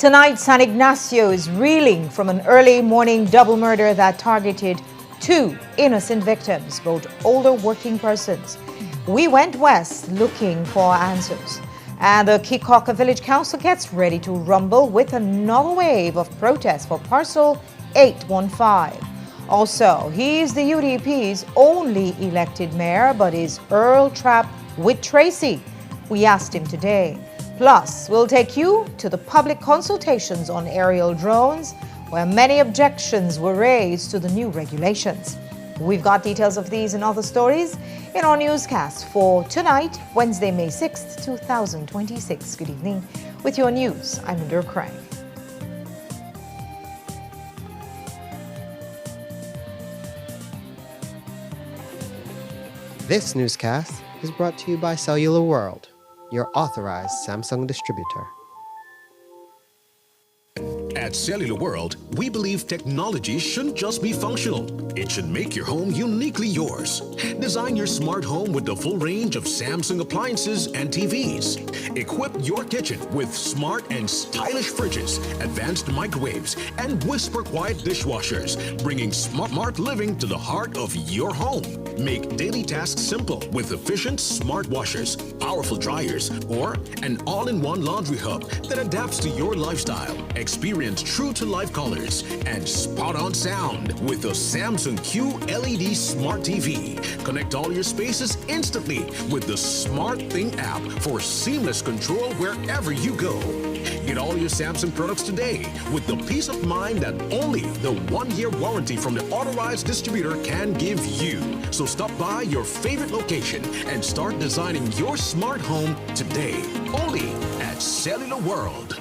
Tonight, San Ignacio is reeling from an early morning double murder that targeted two innocent victims, both older working persons. We went west looking for answers. And the Kikoka Village Council gets ready to rumble with another wave of protests for Parcel 815. Also, he's the UDP's only elected mayor, but is Earl trapped with Tracy? We asked him today. Plus, we'll take you to the public consultations on aerial drones, where many objections were raised to the new regulations. We've got details of these and other stories in our newscast for tonight, Wednesday, May 6th, 2026. Good evening. With your news, I'm Under Craig. This newscast is brought to you by Cellular World, your authorized Samsung distributor. At Cellular World, we believe technology shouldn't just be functional. It should make your home uniquely yours. Design your smart home with the full range of Samsung appliances and TVs. Equip your kitchen with smart and stylish fridges, advanced microwaves, and whisper-quiet dishwashers, bringing smart living to the heart of your home. Make daily tasks simple with efficient smart washers, powerful dryers, or an all-in-one laundry hub that adapts to your lifestyle. Experience true-to-life colors and spot-on sound with the Samsung Q LED Smart TV. Connect all your spaces instantly with the Smart Thing app for seamless control wherever you go. Get all your Samsung products today with the peace of mind that only the 1-year warranty from the authorized distributor can give you. So stop by your favorite location and start designing your smart home today. Only at Cellular World.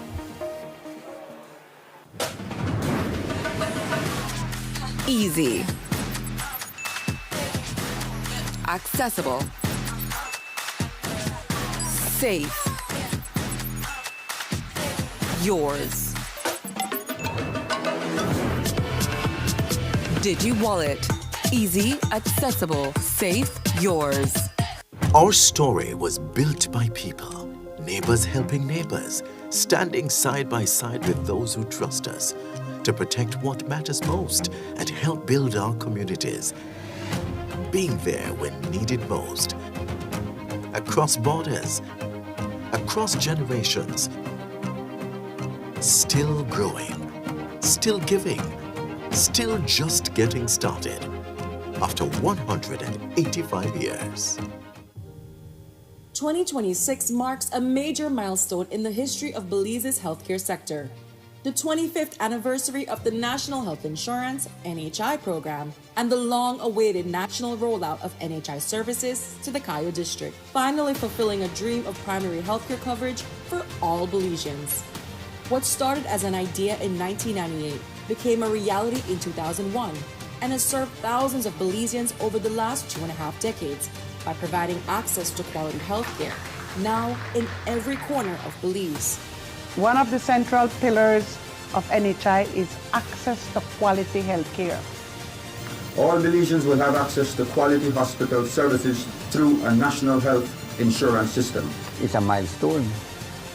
Easy. Accessible. Safe. Yours. Digi Wallet. Easy, accessible, safe, yours. Our story was built by people, neighbors helping neighbors, standing side by side with those who trust us to protect what matters most and help build our communities. Being there when needed most. Across borders, across generations. Still growing, still giving, still just getting started. After 185 years. 2026 marks a major milestone in the history of Belize's healthcare sector. The 25th anniversary of the National Health Insurance (NHI) program and the long-awaited national rollout of NHI services to the Cayo district, finally fulfilling a dream of primary healthcare coverage for all Belizeans. What started as an idea in 1998 became a reality in 2001 and has served thousands of Belizeans over the last 2.5 decades by providing access to quality healthcare, now in every corner of Belize. One of the central pillars of NHI is access to quality healthcare. All Belizeans will have access to quality hospital services through a national health insurance system. It's a milestone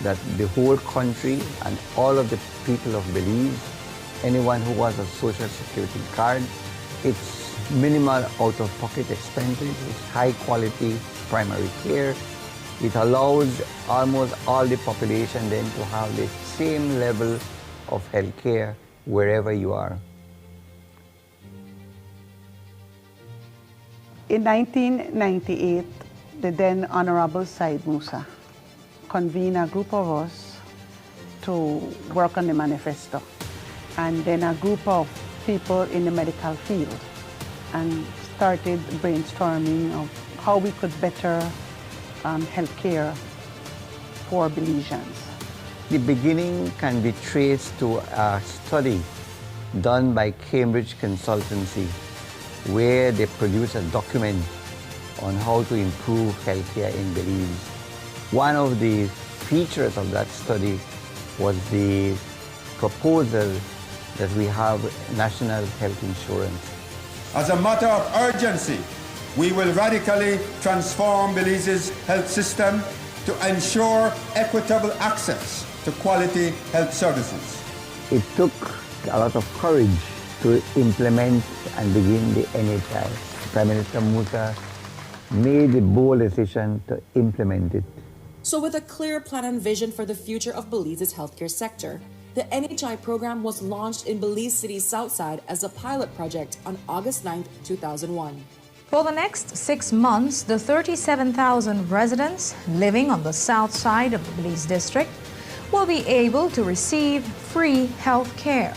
that the whole country and all of the people of Belize, anyone who has a social security card, it's minimal out-of-pocket expenses, it's high-quality primary care. It allows almost all the population then to have the same level of health care wherever you are. In 1998, the then Honorable Said Musa convened a group of us to work on the manifesto, and then a group of people in the medical field, and started brainstorming of how we could better healthcare for Belizeans. The beginning can be traced to a study done by Cambridge Consultancy, where they produced a document on how to improve healthcare in Belize. One of the features of that study was the proposal that we have national health insurance. As a matter of urgency, we will radically transform Belize's health system to ensure equitable access to quality health services. It took a lot of courage to implement and begin the NHI. Prime Minister Musa made the bold decision to implement it. So with a clear plan and vision for the future of Belize's healthcare sector, the NHI program was launched in Belize City's south side as a pilot project on August 9, 2001. For the next 6 months, the 37,000 residents living on the south side of the Belize district will be able to receive free health care.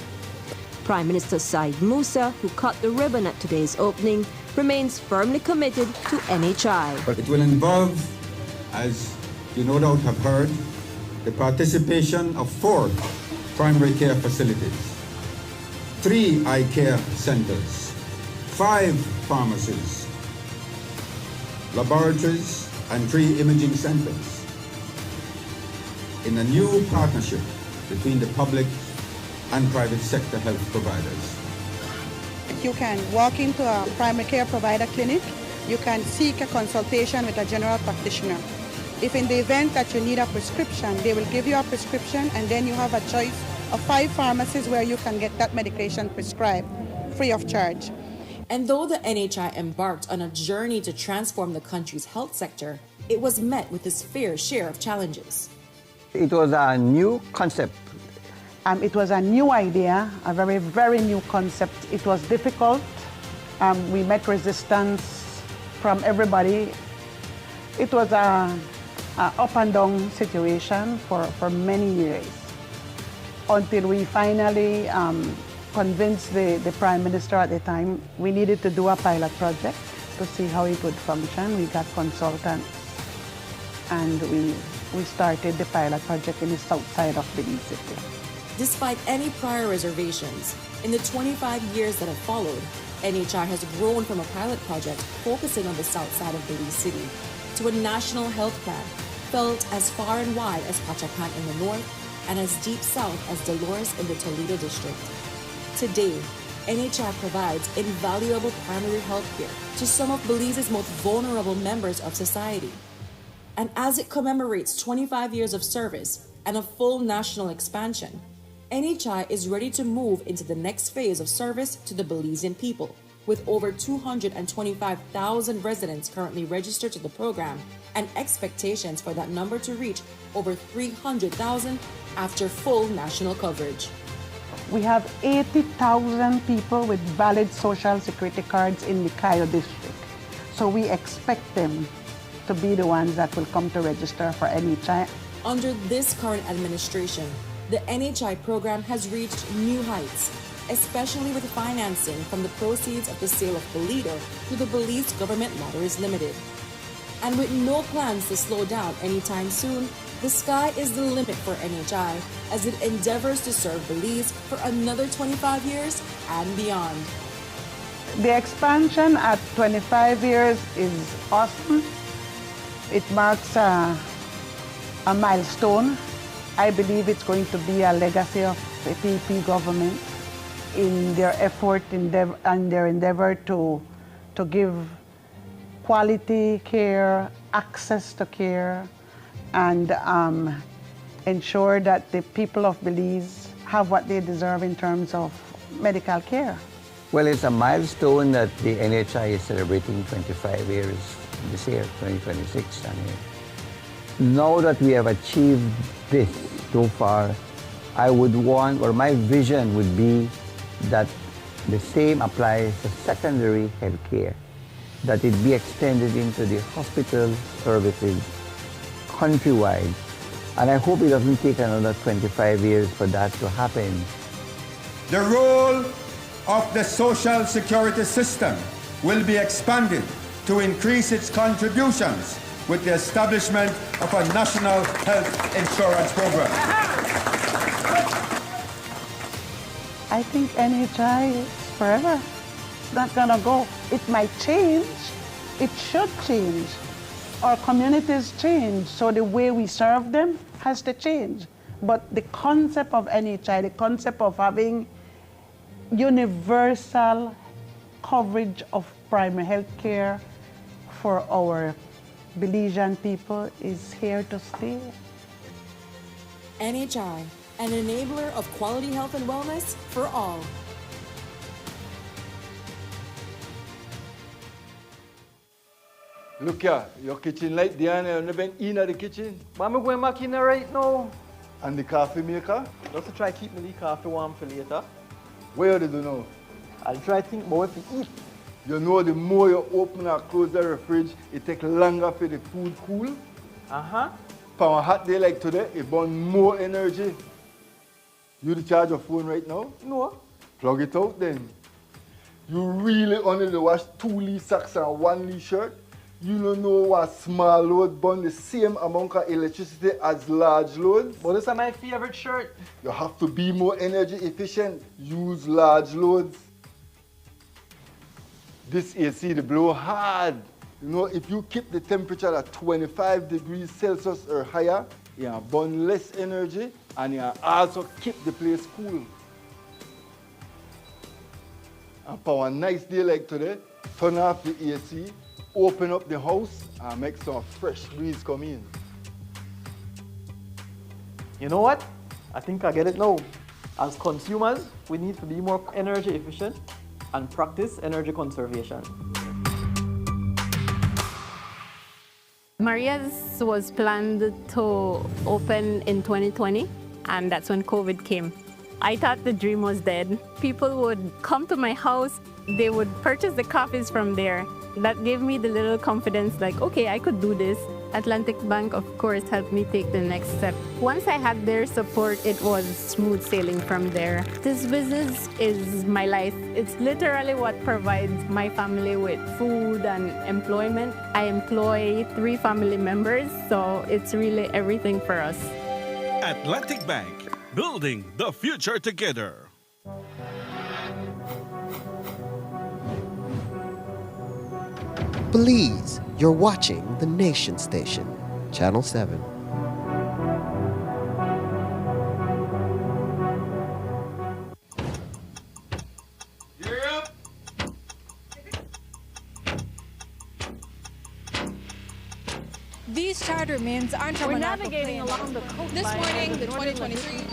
Prime Minister Said Musa, who cut the ribbon at today's opening, remains firmly committed to NHI. But it will involve, as you no doubt have heard, the participation of 4 primary care facilities, 3 eye care centers, 5 pharmacies, laboratories, and 3 imaging centers in a new partnership between the public and private sector health providers. You can walk into a primary care provider clinic. You can seek a consultation with a general practitioner. If in the event that you need a prescription, they will give you a prescription, and then you have a choice of 5 pharmacies where you can get that medication prescribed free of charge. And though the NHI embarked on a journey to transform the country's health sector, it was met with its fair share of challenges. It was a new concept. It was a new idea, a very, very new concept. It was difficult. We met resistance from everybody. It was a up and down situation for many years until we finally convinced the Prime Minister at the time we needed to do a pilot project to see how it would function. We got consultants and we started the pilot project in the south side of Belize City. Despite any prior reservations, in the 25 years that have followed, NHI has grown from a pilot project focusing on the south side of Belize City to a national health plan felt as far and wide as Pachacan in the north and as deep south as Dolores in the Toledo district. Today, NHI provides invaluable primary health care to some of Belize's most vulnerable members of society. And as it commemorates 25 years of service and a full national expansion, NHI is ready to move into the next phase of service to the Belizean people, with over 225,000 residents currently registered to the program and expectations for that number to reach over 300,000 after full national coverage. We have 80,000 people with valid social security cards in the Cayo district. So we expect them to be the ones that will come to register for NHI. Under this current administration, the NHI program has reached new heights, especially with financing from the proceeds of the sale of Toledo to the Belize Government Lotteries Limited. And with no plans to slow down anytime soon, the sky is the limit for NHI as it endeavors to serve Belize for another 25 years and beyond. The expansion at 25 years is awesome. It marks a milestone. I believe it's going to be a legacy of the PPP government in their effort and their endeavor to give quality care, access to care, and ensure that the people of Belize have what they deserve in terms of medical care. Well, it's a milestone that the NHI is celebrating 25 years this year, 2026. Now that we have achieved this so far, I would want, or my vision would be that the same applies to secondary health care, that it be extended into the hospital services countrywide. And I hope it doesn't take another 25 years for that to happen. The role of the social security system will be expanded to increase its contributions with the establishment of a national health insurance program. I think NHI is forever. It's not gonna go. It might change. It should change. Our communities change, so the way we serve them has to change. But the concept of NHI, the concept of having universal coverage of primary health care for our Belizean people is here to stay. NHI, an enabler of quality health and wellness for all. Look here, your kitchen light there and you been in the kitchen. Mama going back in there right now. And the coffee maker? Just to try keep the coffee warm for later. Where did you know? I'll try to think about what to eat. You know the more you open or close the fridge, it takes longer for the food cool. Uh-huh. For a hot day like today, it burns more energy. You to charge your phone right now? No. Plug it out then. You really only wash 2 Lee socks and 1 Lee shirt? You don't know what small load burn the same amount of electricity as large loads? But this is my favorite shirt. You have to be more energy efficient. Use large loads. This AC they blow hard. You know, if you keep the temperature at 25 degrees Celsius or higher, you burn less energy and you also keep the place cool. And for a nice day like today, turn off the AC, open up the house and make some fresh breeze come in. You know what? I think I get it now. As consumers, we need to be more energy efficient and practice energy conservation. Maria's was planned to open in 2020, and that's when COVID came. I thought the dream was dead. People would come to my house, they would purchase the coffees from there. That gave me the little confidence like, okay, I could do this. Atlantic Bank, of course, helped me take the next step. Once I had their support, it was smooth sailing from there. This business is my life. It's literally what provides my family with food and employment. I employ 3 family members, so it's really everything for us. Atlantic Bank, building the future together. Belize, you're watching the Nation Station, Channel 7. These charter means aren't We're navigating along the coast. This morning, the 2023.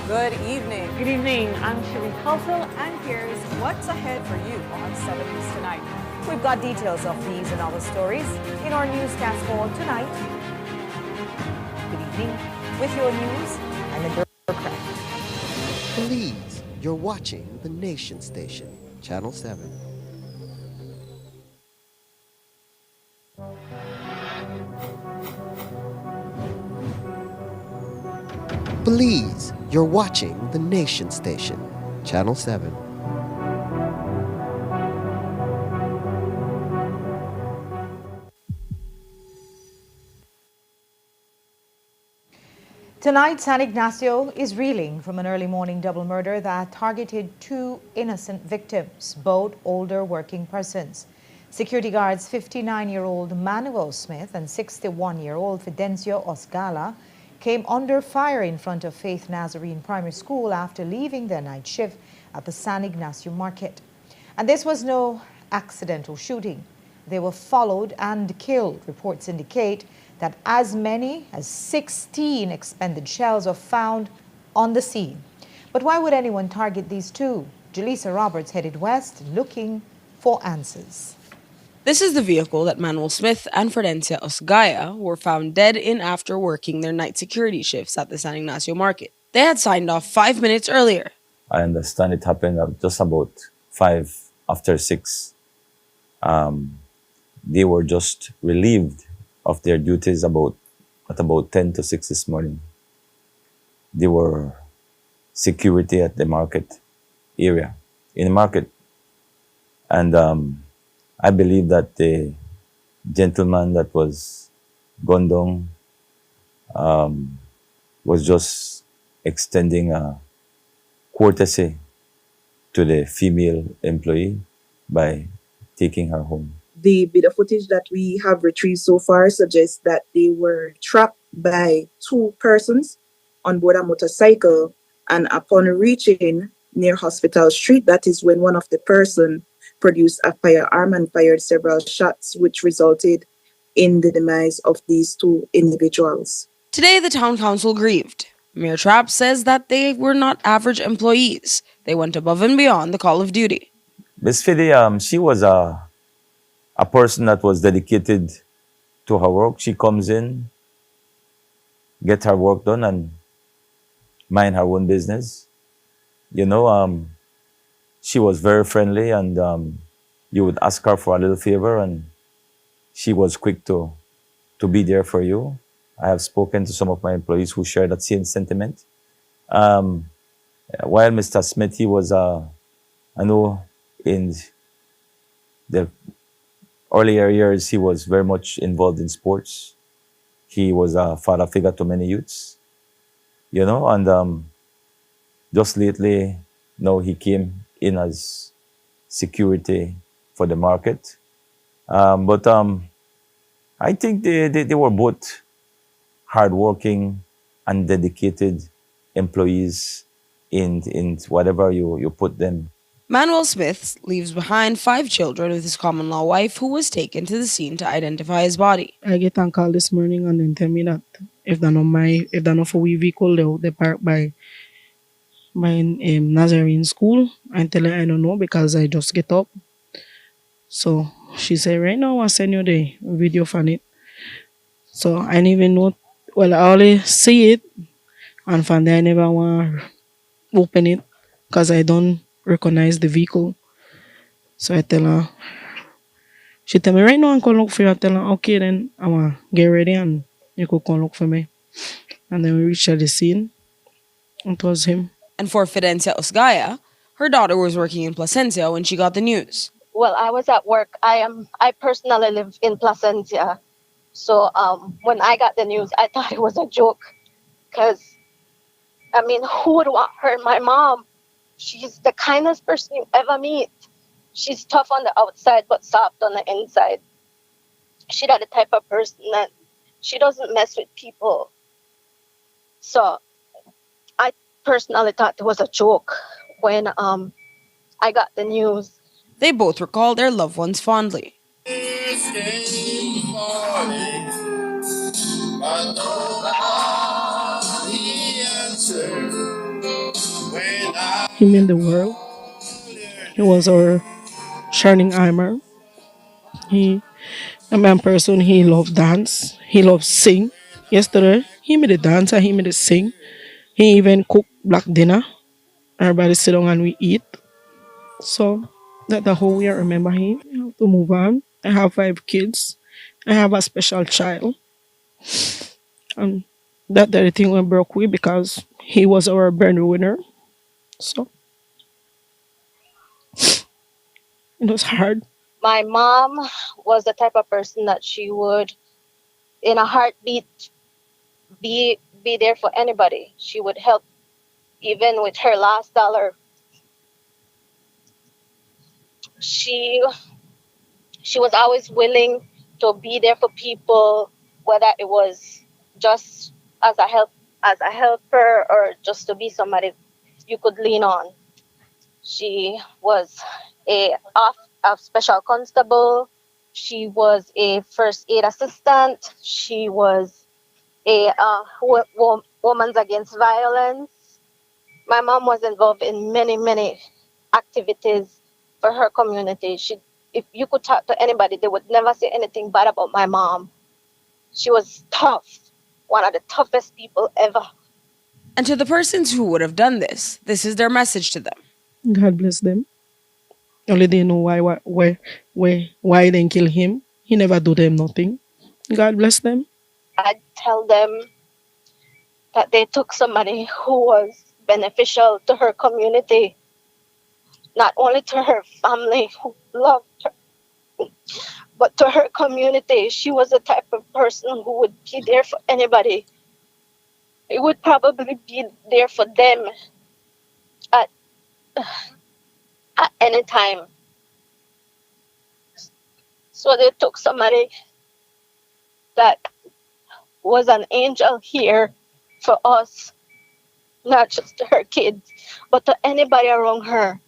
Good evening. Good evening. I'm Shireen Halsell, And here's what's ahead for you on 7 News Tonight. We've got details of these and other stories in our newscast for tonight. Good evening. With your news, I'm Linda Craft. Belize, you're watching the Nation Station, Channel 7. Belize, you're watching the Nation Station, Channel 7. Tonight, San Ignacio is reeling from an early morning double murder that targeted 2 innocent victims, both older working persons. Security guards 59-year-old Manuel Smith and 61-year-old Fidencio Osgala came under fire in front of Faith Nazarene Primary School after leaving their night shift at the San Ignacio Market. And this was no accidental shooting. They were followed and killed. Reports indicate that as many as 16 expended shells are found on the scene. But why would anyone target these 2? Jaleesa Roberts headed west looking for answers. This is the vehicle that Manuel Smith and Fidencio Osgaya were found dead in after working their night security shifts at the San Ignacio Market. They had signed off 5 minutes earlier. I understand it happened at just about 5 after 6. They were just relieved of their duties at about 10 to 6 this morning. They were security at the market area, in the market. And I believe that the gentleman that was gunned down was just extending a courtesy to the female employee by taking her home. The bit of footage that we have retrieved so far suggests that they were trapped by 2 persons on board a motorcycle, and upon reaching near Hospital Street, that is when one of the person produced a firearm and fired several shots, which resulted in the demise of these two individuals. Today, the town council grieved. Mayor Trapp says that they were not average employees. They went above and beyond the call of duty. Miss Fiddy, she was a person that was dedicated to her work. She comes in, get her work done, and mind her own business. You know, she was very friendly, and you would ask her for a little favor, and she was quick to be there for you. I have spoken to some of my employees who share that same sentiment. While Mr. Smith, he was, I know in the earlier years, he was very much involved in sports. He was a father figure to many youths, you know, and just lately, now he came in as security for the market. But I think they were both hardworking and dedicated employees in whatever you put them. Manuel Smith leaves behind 5 children with his common-law wife, who was taken to the scene to identify his body. I get a call this morning and then tell me that if they're not for we vehicle, they park by Nazarene school. I tell her I don't know because I just get up. So she said, right now I'll send you the video from it. So I didn't even know. Well, I only see it, and from there I never want to open it because I don't recognize the vehicle. So I tell her, she tell me, right now I'm going to look for you. I tell her, okay, then I want to get ready and you could come look for me. And then we reached at the scene. It was him. And for Fidencia Osgaya, her daughter was working in Placencia when she got the news. Well, I was at work. I personally live in Placencia. So when I got the news, I thought it was a joke. Because, I mean, who would want her? My mom, she's the kindest person you ever meet. She's tough on the outside, but soft on the inside. She's not the type of person that she doesn't mess with people. So I personally thought it was a joke when I got the news. They both recall their loved ones fondly. He meant the world. He was our shining armor. He, a man person, he loved dance. He loved sing. Yesterday, he made a dance and he made a sing. He even cooked black dinner. Everybody sit down and we eat. So that's the whole year remember him. I have to move on. I have 5 kids. I have a special child. And that the thing went broke with because he was our breadwinner. So it was hard. My mom was the type of person that she would, in a heartbeat, be there for anybody. She would help even with her last dollar. She was always willing to be there for people, whether it was just as a helper or just to be somebody you could lean on. She was a special constable. She was a first aid assistant. She was a Women's Against Violence. My mom was involved in many activities for her community. If you could talk to anybody, they would never say anything bad about my mom. She was tough, one of the toughest people ever. And to the persons who would have done this is their message to them. God bless them. Only they know why they didn't kill him. He never do them nothing. God bless them. I'd tell them that they took somebody who was beneficial to her community, not only to her family who loved her, but to her community. She was the type of person who would be there for anybody. It would probably be there for them at any time. So they took somebody that was an angel here for us, not just to her kids, but to anybody around her.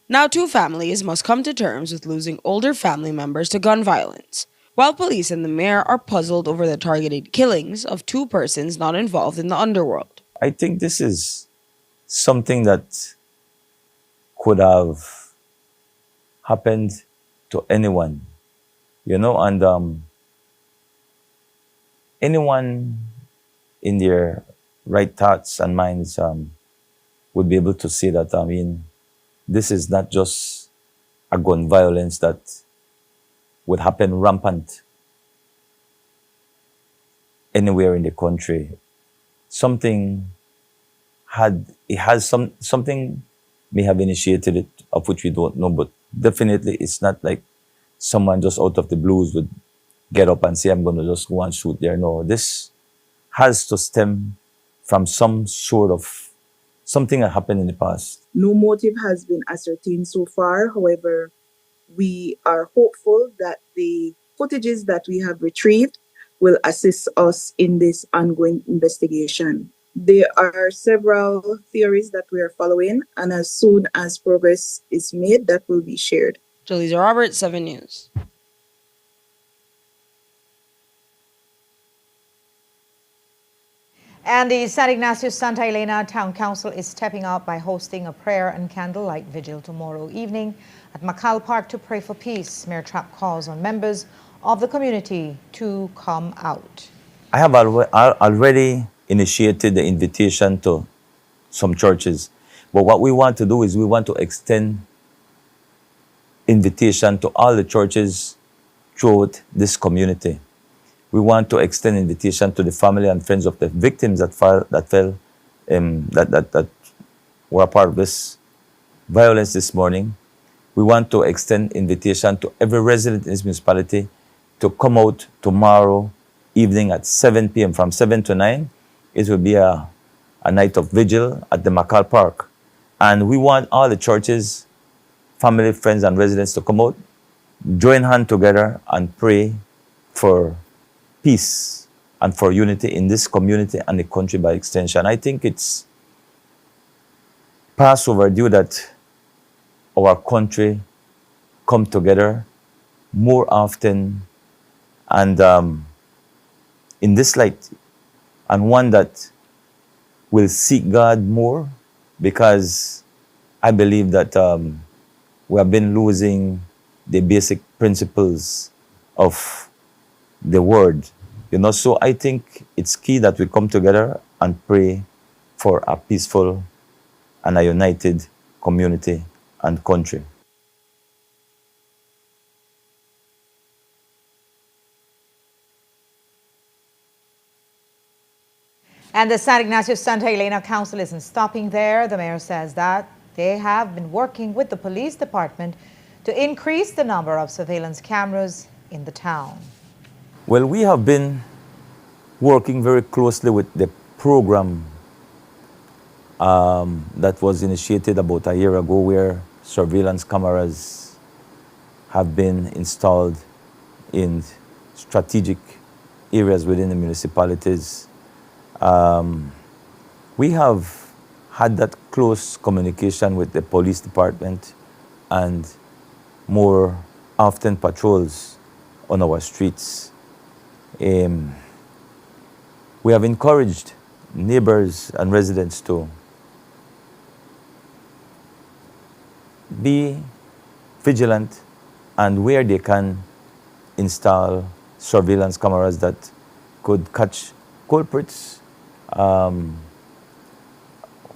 Now 2 families must come to terms with losing older family members to gun violence. while police and the mayor are puzzled over the targeted killings of two persons not involved in the underworld. I think this is something that could have happened to anyone, and anyone in their right thoughts and minds would be able to see that, this is not just a gun violence that would happen rampant anywhere in the country. Something something may have initiated it, of which we don't know, but definitely it's not like someone just out of the blues would get up and say, I'm going to just go and shoot there. No, this has to stem from some sort of something that happened in the past. No motive has been ascertained so far. However, we are hopeful that the footages that we have retrieved will assist us in this ongoing investigation. There are several theories that we are following, and as soon as progress is made, that will be shared. Jolisa Roberts, 7 News. And the San Ignacio Santa Elena Town Council is stepping up by hosting a prayer and candlelight vigil tomorrow evening at Macal Park to pray for peace. Mayor Trapp calls on members of the community to come out. I have already initiated the invitation to some churches. But what we want to do is we want to extend invitation to all the churches throughout this community. We want to extend invitation to the family and friends of the victims that were a part of this violence this morning. We want to extend invitation to every resident in this municipality to come out tomorrow evening at 7 p.m. From 7 to 9, it will be a night of vigil at the Macal Park. And we want all the churches, family, friends, and residents to come out, join hands together and pray for peace and for unity in this community and the country by extension. I think it's past overdue that our country come together more often and in this light, and one that will seek God more, because I believe that we have been losing the basic principles of the word, So I think it's key that we come together and pray for a peaceful and a united community and country. And the San Ignacio Santa Elena Council isn't stopping there. The mayor says that they have been working with the police department to increase the number of surveillance cameras in the town. Well, we have been working very closely with the program that was initiated about a year ago, where surveillance cameras have been installed in strategic areas within the municipalities. We have had that close communication with the police department and more often patrols on our streets. We have encouraged neighbors and residents to be vigilant, and where they can install surveillance cameras that could catch culprits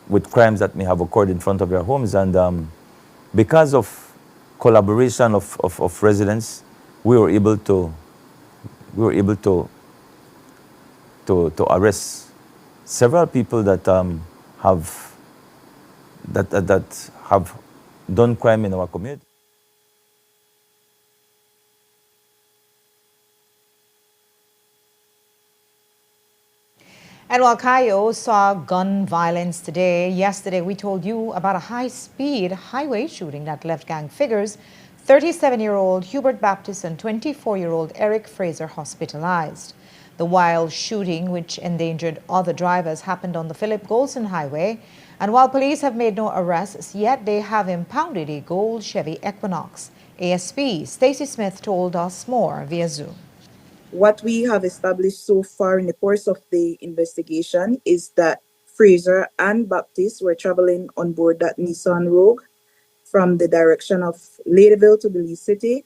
with crimes that may have occurred in front of their homes. And because of collaboration of residents, we were able to arrest several people that have done crime in our community. And while Cayo saw gun violence today, yesterday we told you about a high-speed highway shooting that left gang figures 37-year-old Hubert Baptist and 24-year-old Eric Fraser hospitalized. The wild shooting, which endangered other drivers, happened on the Philip Golson Highway. And while police have made no arrests yet, they have impounded a gold Chevy Equinox. ASP Stacey Smith told us more via Zoom. What we have established so far in the course of the investigation is that Fraser and Baptiste were traveling on board that Nissan Rogue from the direction of Ladyville to Belize City.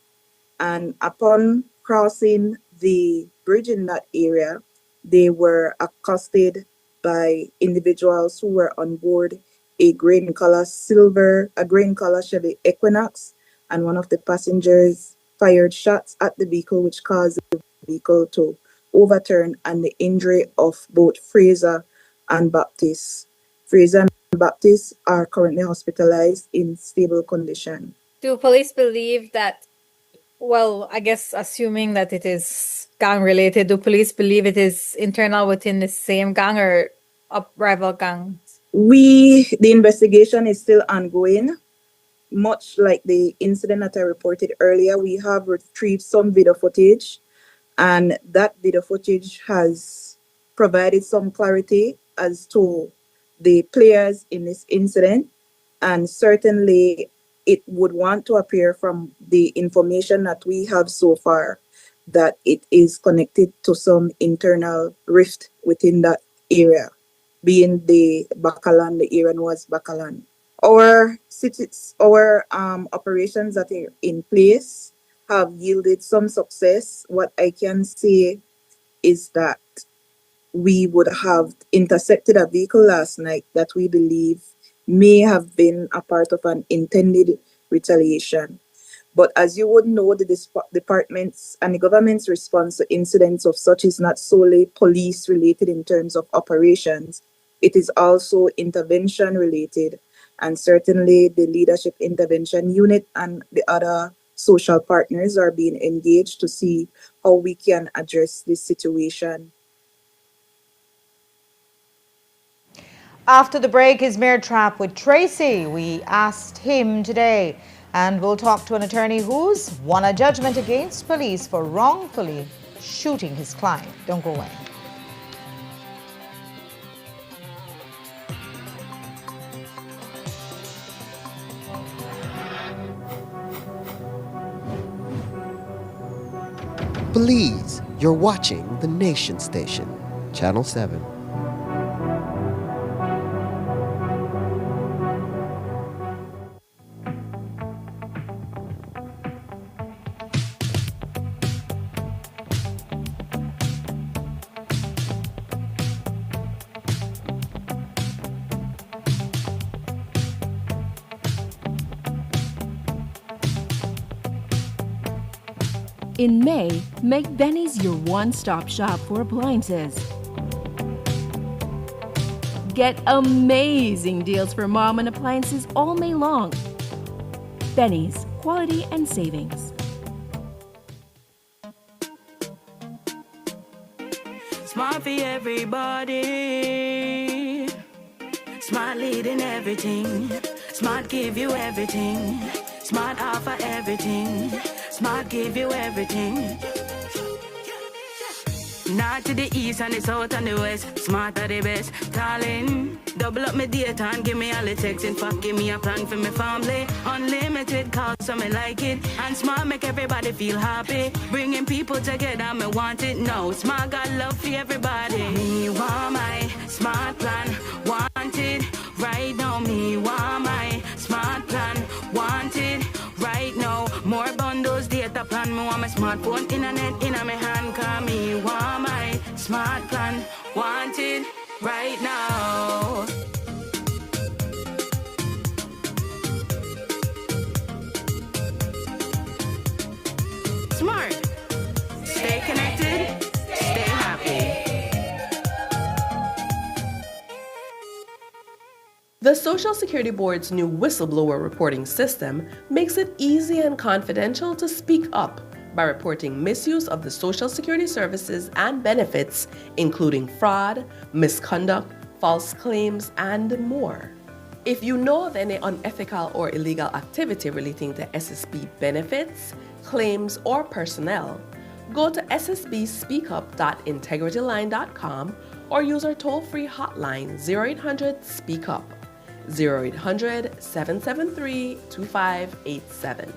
And upon crossing the bridge in that area, they were accosted by individuals who were on board a grain color Chevy Equinox, and one of the passengers fired shots at the vehicle, which caused the vehicle to overturn, and the injury of both Fraser and Baptiste. Fraser and Baptiste are currently hospitalized in stable condition. Do police believe that, well, I guess assuming that it is gang related, do police believe it is internal within the same gang or rival gangs? The investigation is still ongoing. Much like the incident that I reported earlier, we have retrieved some video footage, and that video footage has provided some clarity as to the players in this incident. And certainly it would want to appear from the information that we have so far that it is connected to some internal rift within that area, being the Bakalan, the area known as Bakalan. Our operations that are in place have yielded some success. What I can say is that we would have intercepted a vehicle last night that we believe may have been a part of an intended retaliation. But as you would know, the department's and the government's response to incidents of such is not solely police related in terms of operations. It is also intervention related. And certainly the leadership intervention unit and the other social partners are being engaged to see how we can address this situation. After the break is Mayor Trap with Tracy. We asked him today, and we'll talk to an attorney who's won a judgment against police for wrongfully shooting his client. Don't go away. Please, you're watching the Nation Station, Channel 7. In May, make Benny's your one-stop shop for appliances. Get amazing deals for mom and appliances all May long. Benny's, quality and savings. Smart for everybody. Smart leading everything. Smart give you everything. Smart offer everything. Smart give you everything. North to the east and the south and the west. Smart are the best. Darling, double up my data and give me all the text. In fact, give me a plan for my family. Unlimited calls, so me like it. And Smart make everybody feel happy. Bringing people together, me want it now. Smart got love for everybody. Me want my Smart plan. Want it right now. Me want my Smart plan. Want it right now. More bundles, data plan. Me want my smartphone, internet in my hand. Call me want my Smart plan. Want it right now. Smart. Stay connected. Stay happy. The Social Security Board's new whistleblower reporting system makes it easy and confidential to speak up by reporting misuse of the Social Security services and benefits, including fraud, misconduct, false claims, and more. If you know of any unethical or illegal activity relating to SSB benefits, claims, or personnel, go to ssbspeakup.integrityline.com or use our toll-free hotline 0800-SPEAK-UP, 0800-773-2587.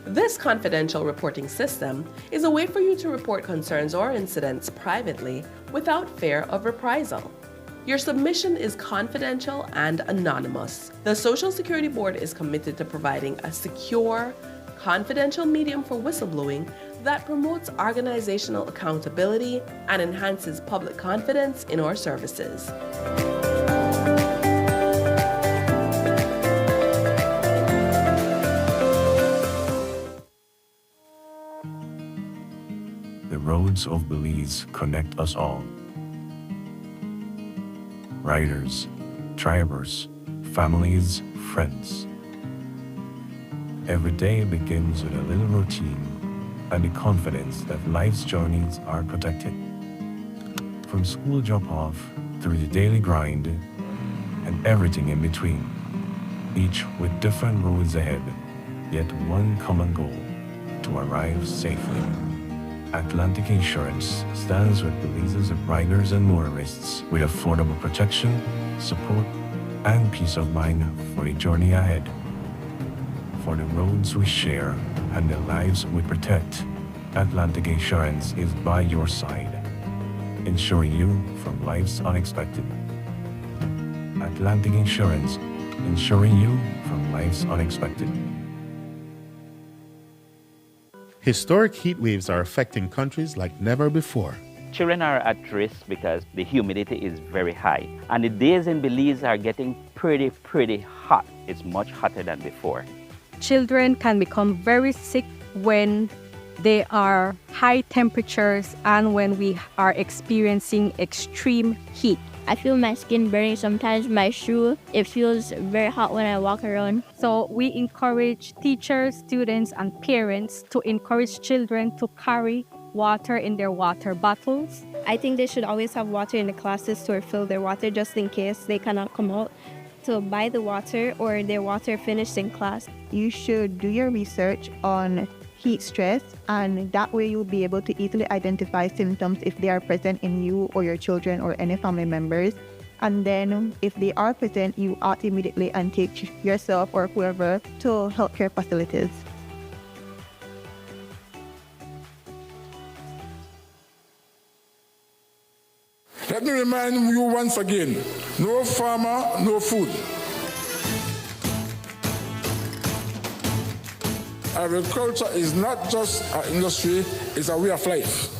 This confidential reporting system is a way for you to report concerns or incidents privately without fear of reprisal. Your submission is confidential and anonymous. The Social Security Board is committed to providing a secure, confidential medium for whistleblowing that promotes organizational accountability and enhances public confidence in our services. The roads of Belize connect us all. Riders, drivers, families, friends. Every day begins with a little routine and the confidence that life's journeys are protected. From school drop-off through the daily grind and everything in between, each with different roads ahead, yet one common goal: to arrive safely. Atlantic Insurance stands with Belize's riders and motorists with affordable protection, support, and peace of mind for the journey ahead. For the roads we share and the lives we protect, Atlantic Insurance is by your side, insuring you from life's unexpected. Atlantic Insurance, insuring you from life's unexpected. Historic heat waves are affecting countries like never before. Children are at risk because the humidity is very high. And the days in Belize are getting pretty hot. It's much hotter than before. Children can become very sick when there are high temperatures and when we are experiencing extreme heat. I feel my skin burning sometimes. My shoe, it feels very hot when I walk around. So we encourage teachers, students, and parents to encourage children to carry water in their water bottles. I think they should always have water in the classes to refill their water just in case they cannot come out to buy the water or their water finished in class. You should do your research on heat stress, and that way you'll be able to easily identify symptoms if they are present in you or your children or any family members. And then if they are present, you act immediately and take yourself or whoever to healthcare facilities. Let me remind you once again, no farmer, no food. Agriculture is not just an industry, it's a way of life.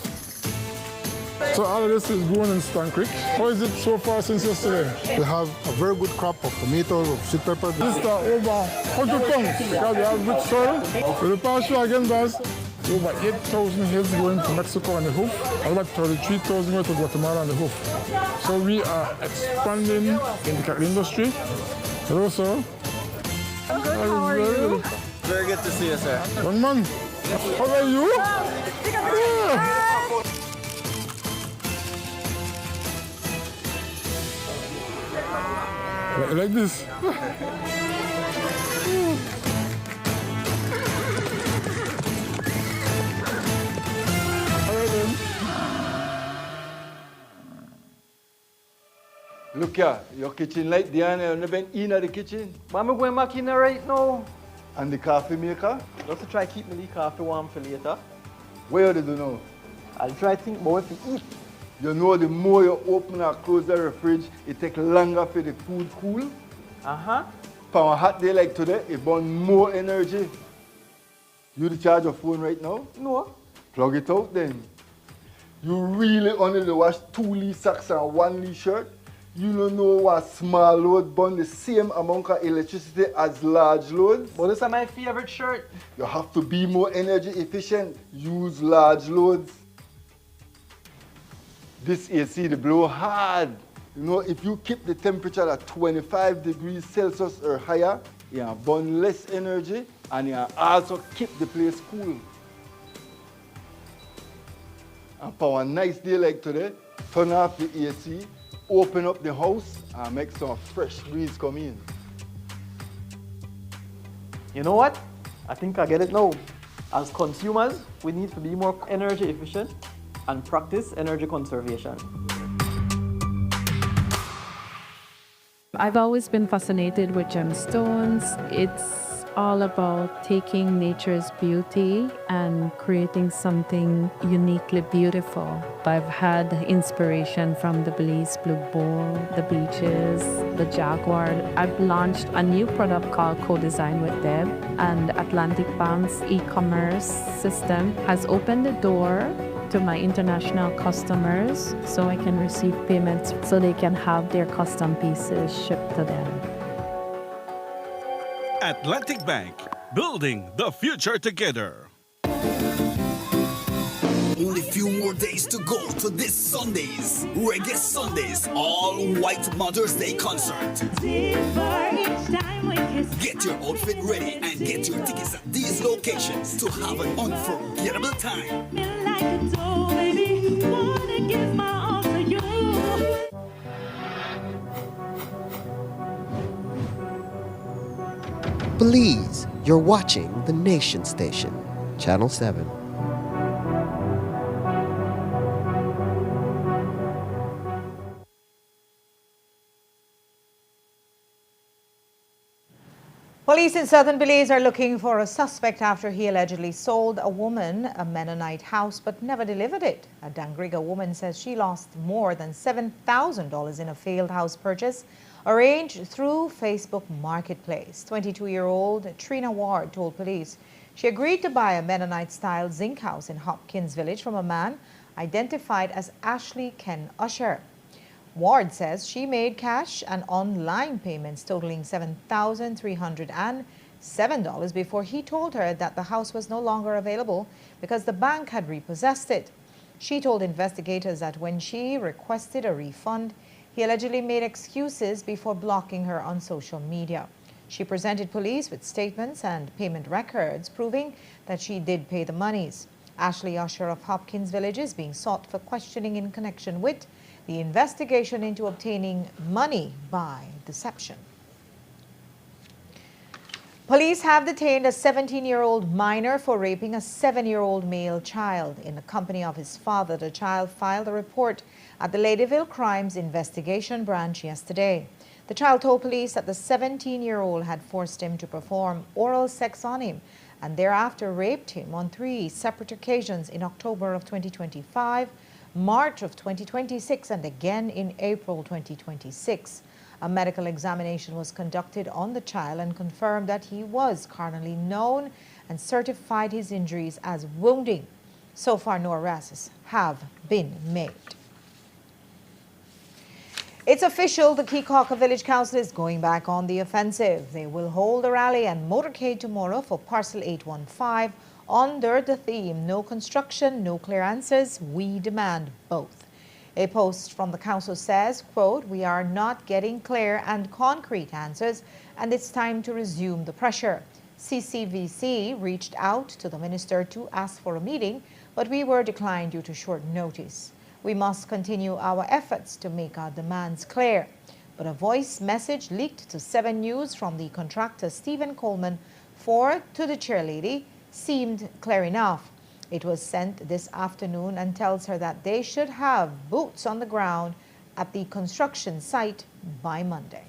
So all of this is grown in Stan Creek. How is it so far since yesterday? We have a very good crop of tomatoes, of sweet pepper. This is over 100 tons because we have rich soil. For the past year again, guys, over 8,000 heads going to Mexico on the hoof, and about 33,000 going to Guatemala on the hoof. So we are expanding in the cattle industry. Hello, sir. I'm good. How are you? Very good to see you, sir. Young man, how are you? Yeah. Like this. Look here, your kitchen light there, you've never been in the kitchen. But I'm going back in there right now. And the coffee maker? Just to try to keep my coffee warm for later. Where do you know? I'll try to think about what to eat. You know, the more you open or close the fridge, it takes longer for the food cool. Uh-huh. For a hot day like today, it burns more energy. You charge your phone right now? No. Plug it out then. You really only wash 2 Lee socks and 1 Lee shirt? You don't know what small load burn the same amount of electricity as large loads? But this is my favorite shirt. You have to be more energy efficient. Use large loads. This AC, they blow hard. You know, if you keep the temperature at 25 degrees Celsius or higher, you burn less energy and you also keep the place cool. And for a nice day like today, turn off the AC, open up the house and make some fresh breeze come in. You know what? I think I get it now. As consumers, we need to be more energy efficient and practice energy conservation. I've always been fascinated with gemstones. It's all about taking nature's beauty and creating something uniquely beautiful. I've had inspiration from the Belize Blue Bull, the beaches, the Jaguar. I've launched a new product called Co-Design with Deb, and Atlantic Bank's e-commerce system has opened the door to my international customers so I can receive payments so they can have their custom pieces shipped to them. Atlantic Bank, building the future together. Only few more days to go to this Sunday's Reggae Sundays all-white Mother's Day concert. Get your outfit ready and get your tickets at these locations to have an unforgettable time. Belize, you're watching the Nation Station, Channel 7. Police in southern Belize are looking for a suspect after he allegedly sold a woman a Mennonite house but never delivered it. A Dangriga woman says she lost more than $7,000 in a failed house purchase arranged through Facebook Marketplace. 22-year-old Trina Ward told police she agreed to buy a Mennonite-style zinc house in Hopkins Village from a man identified as Ashley Ken Usher. Ward says she made cash and online payments totaling $7,307 before he told her that the house was no longer available because the bank had repossessed it. She told investigators that when she requested a refund, he allegedly made excuses before blocking her on social media. She presented police with statements and payment records proving that she did pay the monies. Ashley Usher of Hopkins Village is being sought for questioning in connection with the investigation into obtaining money by deception. Police have detained a 17-year-old minor for raping a 7-year-old male child. In the company of his father, the child filed a report at the Ladyville Crimes Investigation Branch yesterday. The child told police that the 17-year-old had forced him to perform oral sex on him and thereafter raped him on 3 separate occasions in October of 2025, March of 2026, and again in April 2026. A medical examination was conducted on the child and confirmed that he was carnally known and certified his injuries as wounding. So far, no arrests have been made. It's official, the Kekauka Village Council is going back on the offensive. They will hold a rally and motorcade tomorrow for Parcel 815 under the theme, no construction, no clear answers, we demand both. A post from the council says, quote, we are not getting clear and concrete answers and it's time to resume the pressure. CCVC reached out to the minister to ask for a meeting, but we were declined due to short notice. We must continue our efforts to make our demands clear. But a voice message leaked to 7 News from the contractor Stephen Coleman to the chairlady seemed clear enough. It was sent this afternoon and tells her that they should have boots on the ground at the construction site by Monday.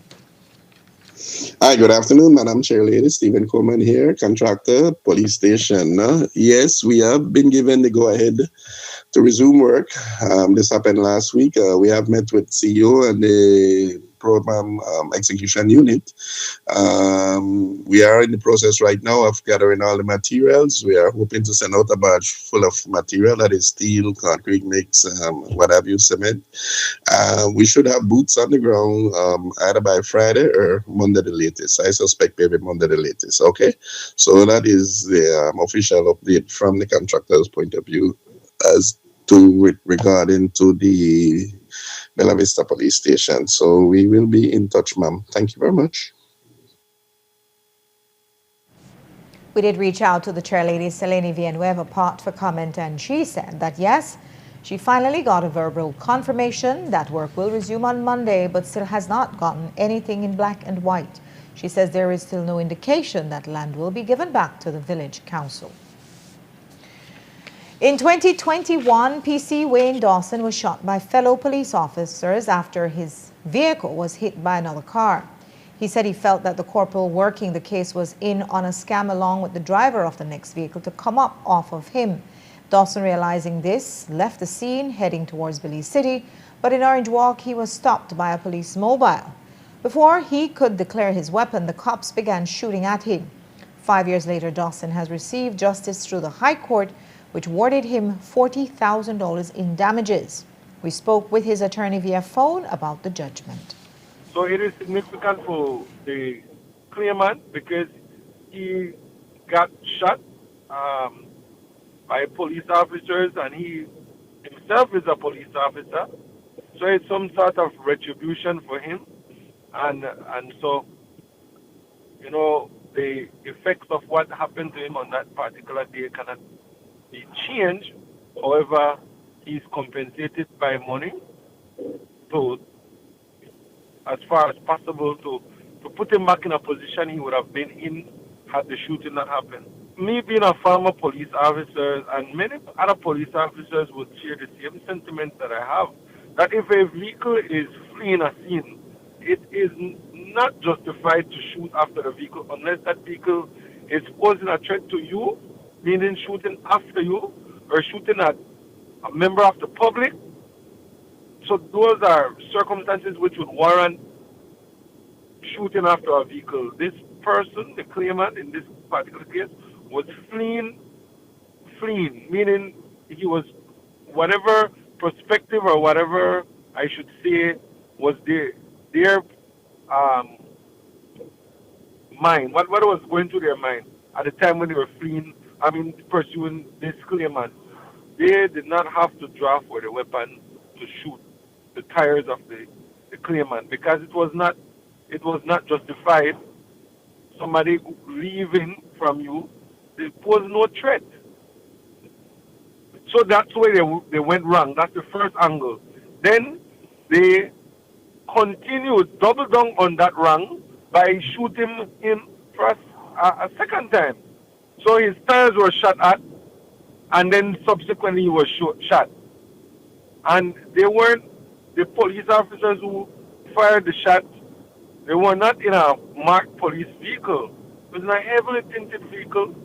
Hi, good afternoon, Madam Chairlady. Stephen Coleman here, contractor, police station. Yes, we have been given the go-ahead to resume work. This happened last week. We have met with CEO and the program execution unit. We are in the process right now of gathering all the materials. We are hoping to send out a batch full of material, that is steel, concrete mix, what have you, cement. We should have boots on the ground either by Friday or Monday the latest. I suspect maybe Monday the latest. Okay, so that is the official update from the contractor's point of view as to regarding to the Bella Vista Police Station. So we will be in touch, ma'am. Thank you very much. We did reach out to the chairlady, Selene Villanueva Pot, for comment, and she said that yes, she finally got a verbal confirmation that work will resume on Monday, but still has not gotten anything in black and white. She says there is still no indication that land will be given back to the village council. In 2021, PC Wayne Dawson was shot by fellow police officers after his vehicle was hit by another car. He said he felt that the corporal working the case was in on a scam along with the driver of the next vehicle to come up off of him. Dawson, realizing this, left the scene heading towards Belize City, but in Orange Walk he was stopped by a police mobile. Before he could declare his weapon, the cops began shooting at him. 5 years later, Dawson has received justice through the High Court, which awarded him $40,000 in damages. We spoke with his attorney via phone about the judgment. So it is significant for the claimant because he got shot by police officers and he himself is a police officer. So it's some sort of retribution for him. And so, you know, the effects of what happened to him on that particular day cannot be changed. However, he's compensated by money to, as far as possible, to put him back in a position he would have been in had the shooting not happened. Me being a former police officer and many other police officers would share the same sentiments that I have, that if a vehicle is fleeing a scene, it is not justified to shoot after the vehicle unless that vehicle is posing a threat to you, meaning shooting after you or shooting at a member of the public. So those are circumstances which would warrant shooting after a vehicle. This person, the claimant in this particular case, was fleeing, meaning he was whatever perspective or whatever I should say was their mind, what was going through their mind at the time when they were pursuing this claimant. They did not have to draw for the weapon to shoot the tires of the claimant because it was not justified. Somebody leaving from you, there was no threat. So that's where they went wrong. That's the first angle. Then they continued, double down on that wrong by shooting him for a second time. So his tires were shot at, and then subsequently he was shot. And they weren't the police officers who fired the shots. They were not in a marked police vehicle. It was in a heavily tinted vehicle,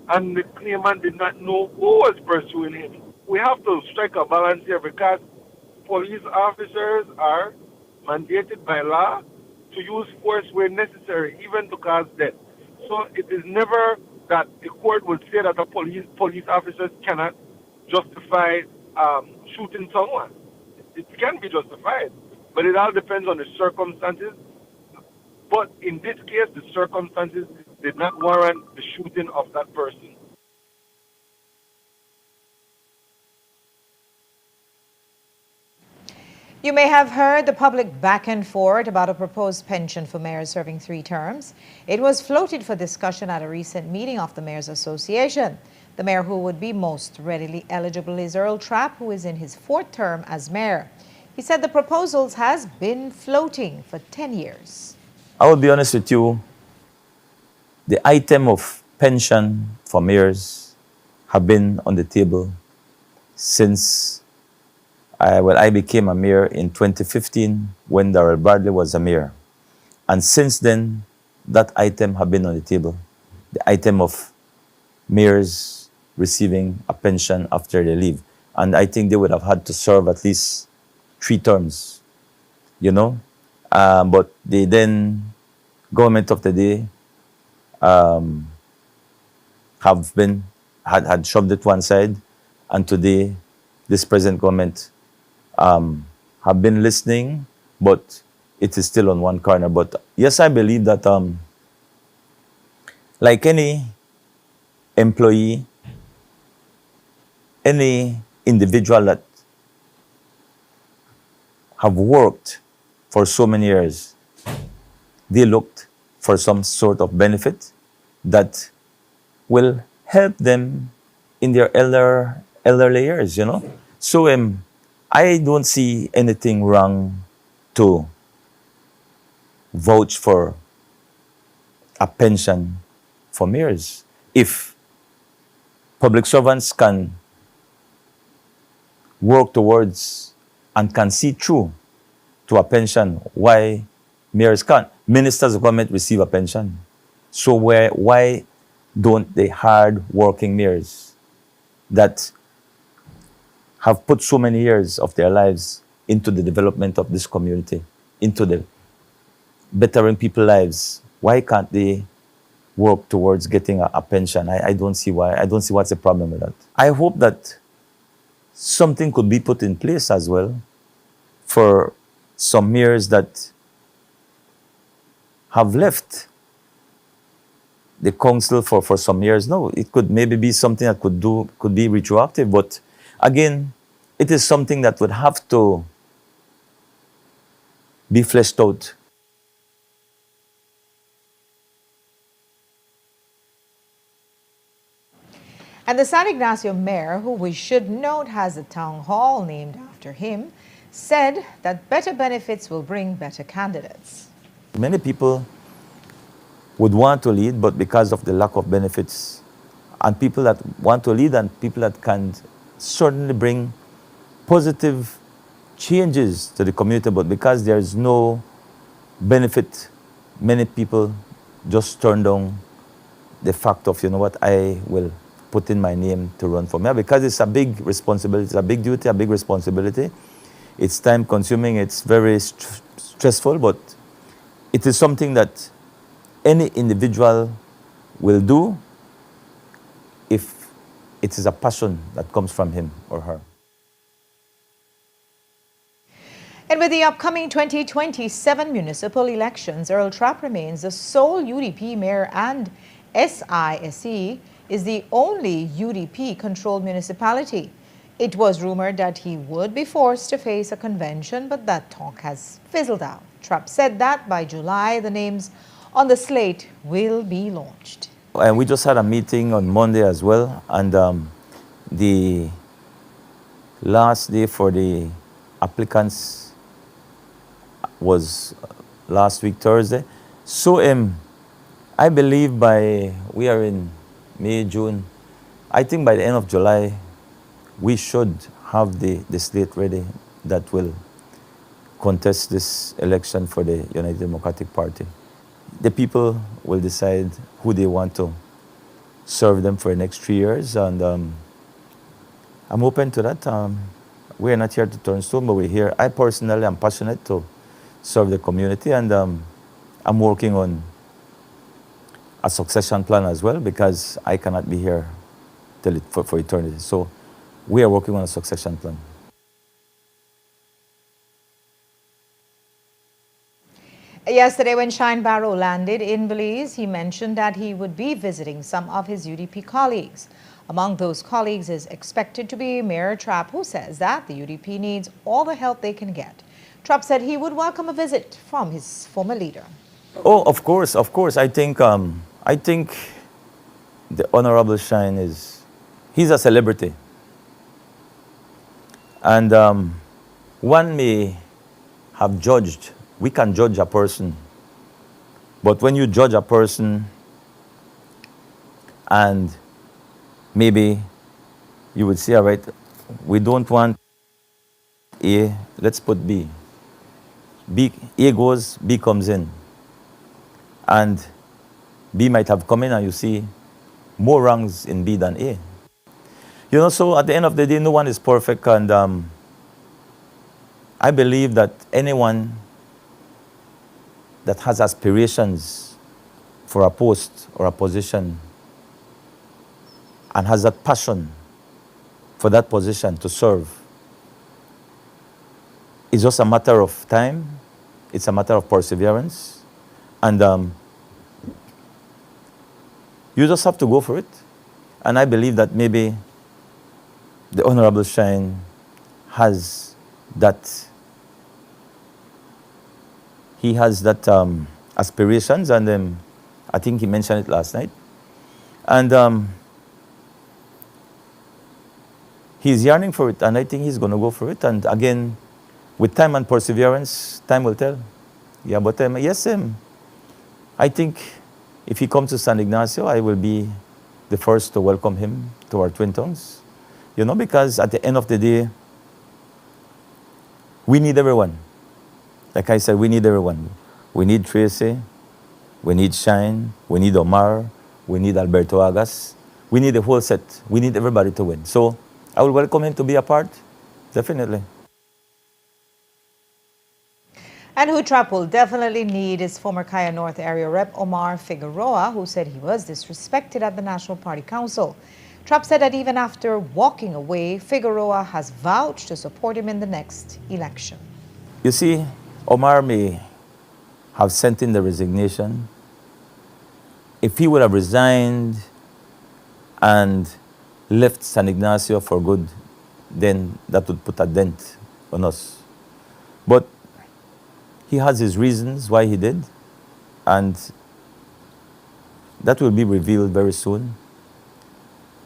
and the claimant did not know who was pursuing him. We have to strike a balance here because police officers are mandated by law to use force where necessary, even to cause death. So it is never that the court would say that the police officers cannot justify shooting someone. It can be justified, but it all depends on the circumstances. But in this case, the circumstances did not warrant the shooting of that person. You may have heard the public back and forth about a proposed pension for mayors serving 3 terms. It was floated for discussion at a recent meeting of the Mayors Association. The mayor who would be most readily eligible is Earl Trapp, who is in his 4th term as mayor. He said the proposals has been floating for 10 years. I will be honest with you, the item of pension for mayors have been on the table since I became a mayor in 2015 when Darrell Bradley was a mayor. And since then, that item have been on the table. The item of mayors receiving a pension after they leave. And I think they would have had to serve at least 3 terms, you know. But the then government of the day had shoved it one side, and today this present government have been listening, but it is still on one corner. But yes, I believe that like any employee, any individual that have worked for so many years, they looked for some sort of benefit that will help them in their elderly years, you know. So I don't see anything wrong to vouch for a pension for mayors. If public servants can work towards and can see through to a pension, why mayors can't? ministers of government receive a pension. So why don't the hard-working mayors that have put so many years of their lives into the development of this community, into the bettering people's lives, why can't they work towards getting a pension? I don't see why. I don't see what's the problem with that. I hope that something could be put in place as well for some mayors that have left the council for some years now. It could maybe be something that could be retroactive, but again, it is something that would have to be fleshed out. And the San Ignacio mayor, who we should note has a town hall named after him, said that better benefits will bring better candidates. Many people would want to lead, but because of the lack of benefits, and people that want to lead and people that can certainly bring positive changes to the community, but because there's no benefit, many people just turn down the fact of, you know what, I will put in my name to run for mayor, because it's a big responsibility, it's a big duty, a big responsibility. It's time consuming, it's very stressful, but it is something that any individual will do if it is a passion that comes from him or her. And with the upcoming 2027 municipal elections, Earl Trapp remains the sole UDP mayor, and SISE is the only UDP-controlled municipality. It was rumored that he would be forced to face a convention, but that talk has fizzled out. Trapp said that by July, the names on the slate will be launched. And we just had a meeting on Monday as well, and the last day for the applicants was last week, Thursday. So I believe we are in May, June, I think by the end of July, we should have the slate ready that will contest this election for the United Democratic Party. The people will decide who they want to serve them for the next 3 years, and I'm open to that. We're not here to turn stone, but we're here. I personally am passionate to serve the community, and I'm working on a succession plan as well, because I cannot be here for eternity. So we are working on a succession plan. Yesterday, when Shine Barrow landed in Belize, he mentioned that he would be visiting some of his UDP colleagues. Among those colleagues is expected to be Mayor Trapp, who says that the UDP needs all the help they can get. Trapp said he would welcome a visit from his former leader. Oh, of course. I think the Honorable Shine he's a celebrity. And one may have judged, we can judge a person, but when you judge a person and maybe you would say, all right, we don't want A, let's put B. A goes, B comes in. And B might have come in and you see more ranks in B than A. You know, so at the end of the day, no one is perfect, and I believe that anyone that has aspirations for a post or a position and has that passion for that position to serve, it's just a matter of time, it's a matter of perseverance, and you just have to go for it. And I believe that maybe the Honorable Shine has that, he has that aspirations, and I think he mentioned it last night. And he's yearning for it, and I think he's going to go for it. And again, with time and perseverance, time will tell. Yeah, but yes, I think if he comes to San Ignacio, I will be the first to welcome him to our Twin Tongues. You know, because at the end of the day, we need everyone. Like I said, we need everyone. We need Tracy. We need Shine. We need Omar. We need Alberto Agas. We need the whole set. We need everybody to win. So I will welcome him to be a part, definitely. And who Trapp will definitely need is former Kaya North area rep Omar Figueroa, who said he was disrespected at the National Party Council. Trapp said that even after walking away, Figueroa has vouched to support him in the next election. You see, Omar may have sent in the resignation. If he would have resigned and left San Ignacio for good, then that would put a dent on us. But he has his reasons why he did, and that will be revealed very soon.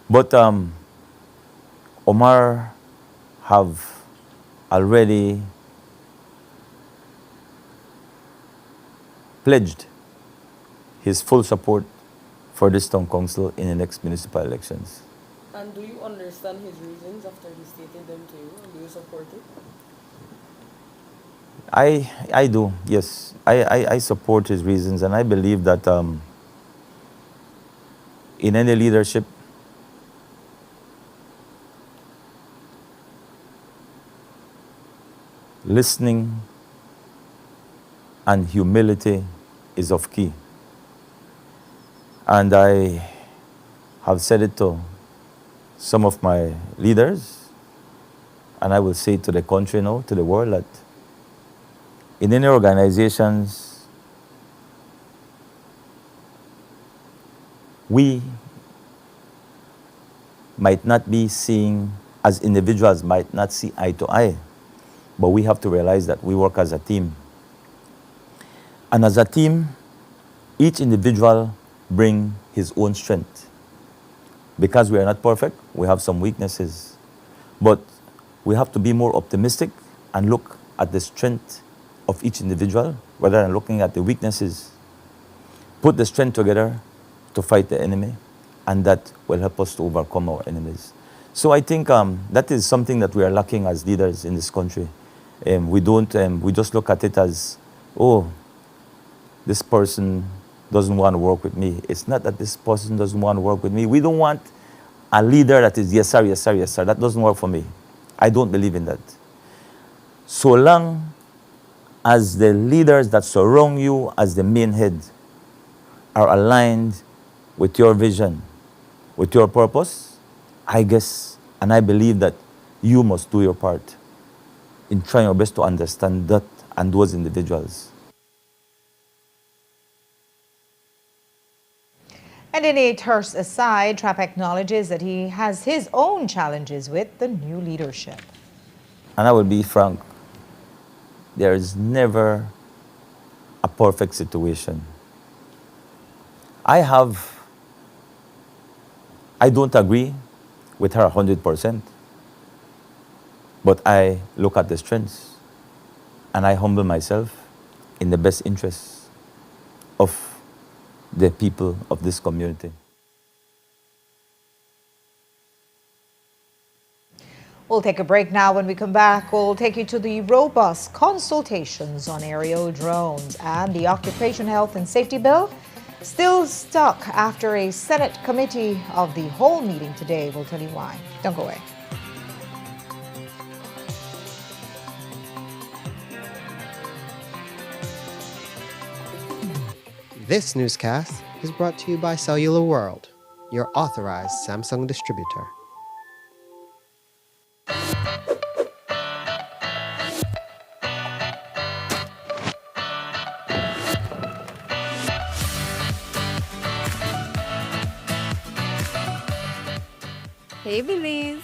But Omar have already pledged his full support for this town council in the next municipal elections. And do you understand his reasons after he stated them to you? Do you support it? I do, yes. I support his reasons, and I believe that in any leadership, listening and humility is of key. And I have said it to some of my leaders, and I will say it to the country now, to the world, that in any organizations, we might not be seeing, as individuals might not see eye to eye, but we have to realize that we work as a team. And as a team, each individual bring his own strength. Because we are not perfect, we have some weaknesses. But we have to be more optimistic and look at the strength of each individual rather than looking at the weaknesses. Put the strength together to fight the enemy, and that will help us to overcome our enemies. So I think that is something that we are lacking as leaders in this country. We just look at it as, oh, this person doesn't want to work with me. It's not that this person doesn't want to work with me. We don't want a leader that is yes sir, yes sir, yes sir. That doesn't work for me. I don't believe in that. So long as the leaders that surround you as the main head are aligned with your vision, with your purpose, I guess, and I believe that you must do your part in trying your best to understand that and those individuals. And in a terse aside, Trapp acknowledges that he has his own challenges with the new leadership. And I will be frank, there is never a perfect situation. I don't agree with her 100%, but I look at the strengths and I humble myself in the best interests of the people of this community. We'll take a break now. When we come back, we'll take you to the robust consultations on aerial drones and the Occupation Health and Safety Bill. Still stuck after a Senate committee of the whole meeting today. We'll tell you why. Don't go away. This newscast is brought to you by Cellular World, your authorized Samsung distributor. Hey Belize!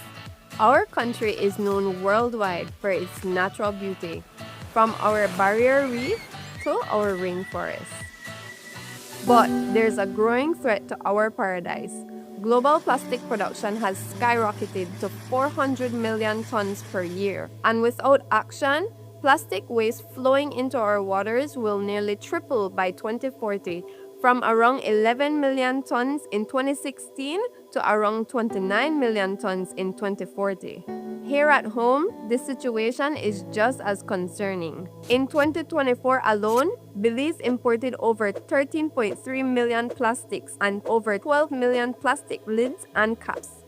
Our country is known worldwide for its natural beauty, from our barrier reef to our rainforest. But there's a growing threat to our paradise. Global plastic production has skyrocketed to 400 million tons per year. And without action, plastic waste flowing into our waters will nearly triple by 2040, from around 11 million tons in 2016 to around 29 million tons in 2040. Here at home, the situation is just as concerning. In 2024 alone, Belize imported over 13.3 million plastics and over 12 million plastic lids and caps.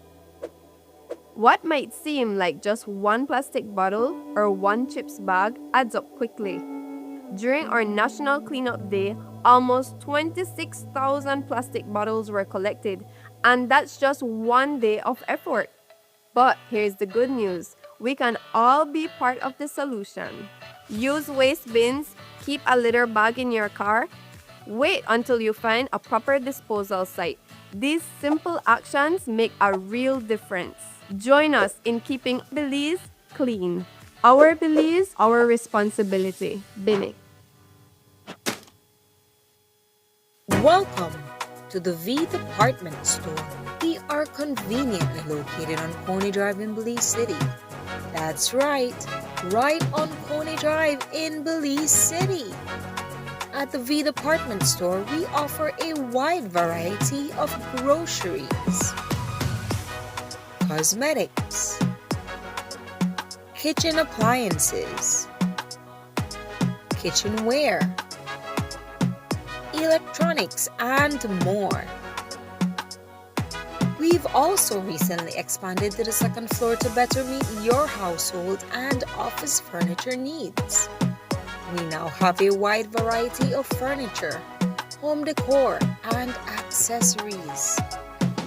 What might seem like just one plastic bottle or one chips bag adds up quickly. During our National Cleanup Day, almost 26,000 plastic bottles were collected, and that's just one day of effort. But here's the good news. We can all be part of the solution. Use waste bins, keep a litter bag in your car. Wait until you find a proper disposal site. These simple actions make a real difference. Join us in keeping Belize clean. Our Belize, our responsibility. Binic. Welcome to the V Department Store. We are conveniently located on Coney Drive in Belize City. That's right on Coney Drive in Belize City. At the V Department Store, we offer a wide variety of groceries, cosmetics, kitchen appliances, kitchenware, electronics, and more. We've also recently expanded to the second floor to better meet your household and office furniture needs. We now have a wide variety of furniture, home decor, and accessories.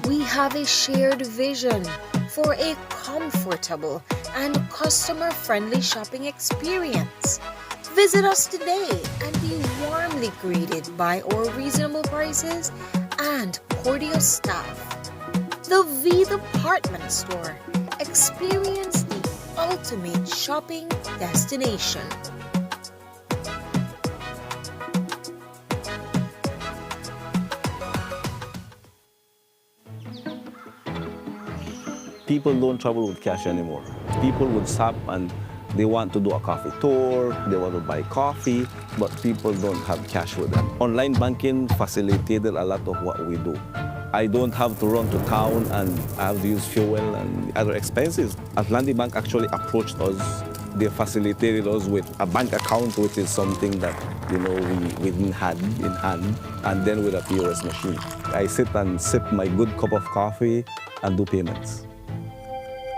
We have a shared vision for a comfortable and customer-friendly shopping experience. Visit us today and be warmly greeted by our reasonable prices and cordial staff. The V Department Store. Experience the ultimate shopping destination. People don't travel with cash anymore. People would stop and they want to do a coffee tour, they want to buy coffee, but people don't have cash with them. Online banking facilitated a lot of what we do. I don't have to run to town and I have to use fuel and other expenses. Atlantic Bank actually approached us. They facilitated us with a bank account, which is something that we didn't have in hand, and then with a POS machine. I sit and sip my good cup of coffee and do payments.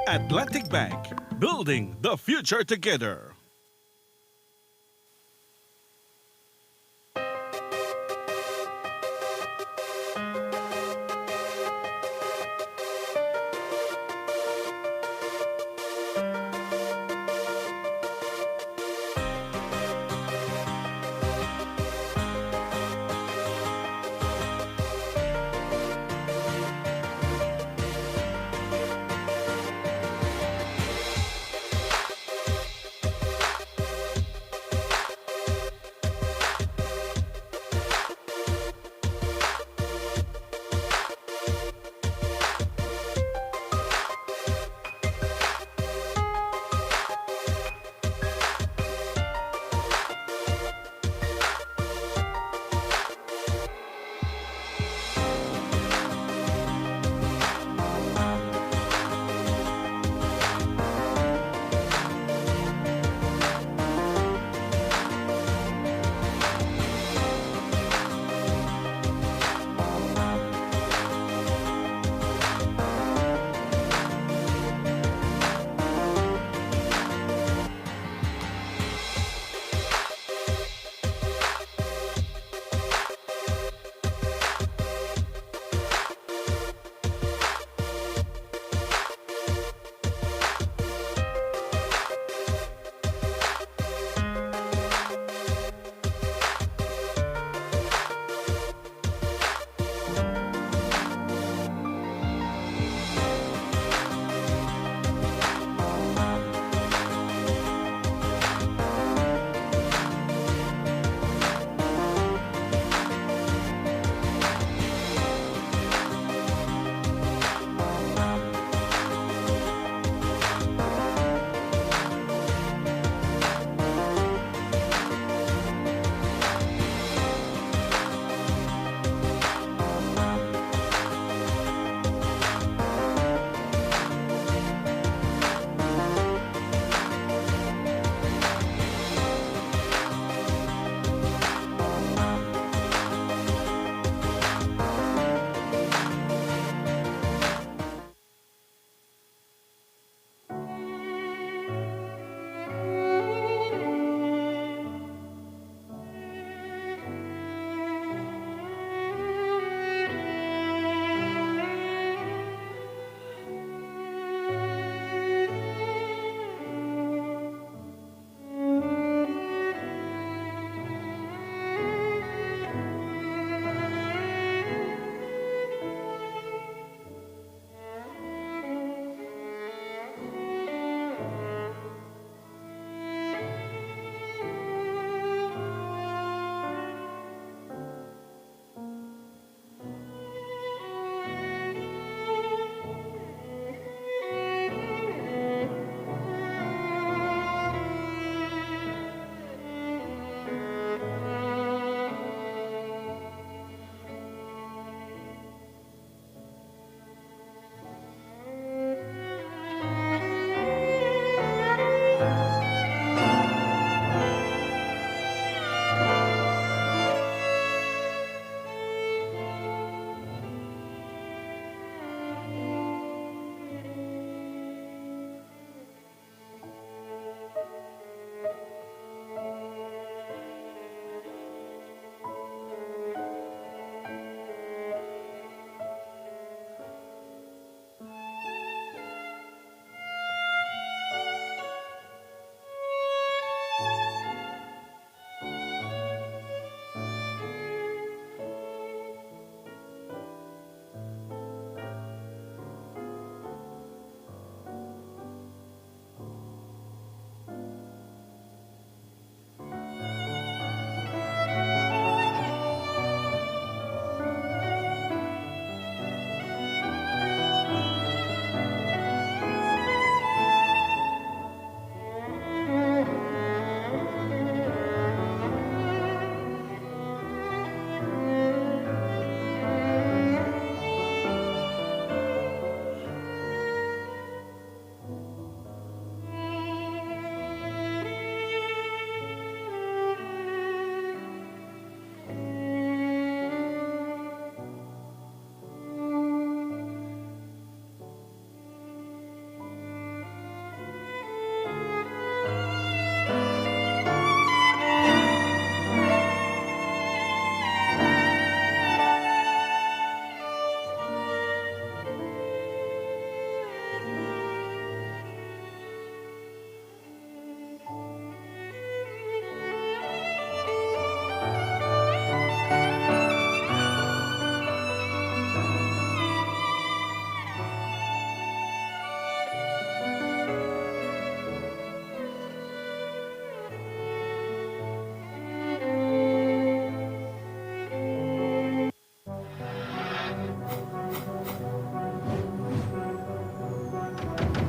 Atlantic Bank, building the future together.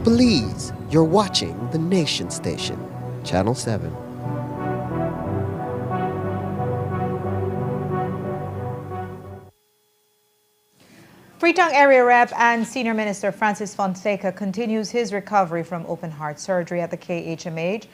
Belize, you're watching the Nation Station, Channel 7. Freetown Area Rep and Senior Minister Francis Fonseca continues his recovery from open heart surgery at the KHMH.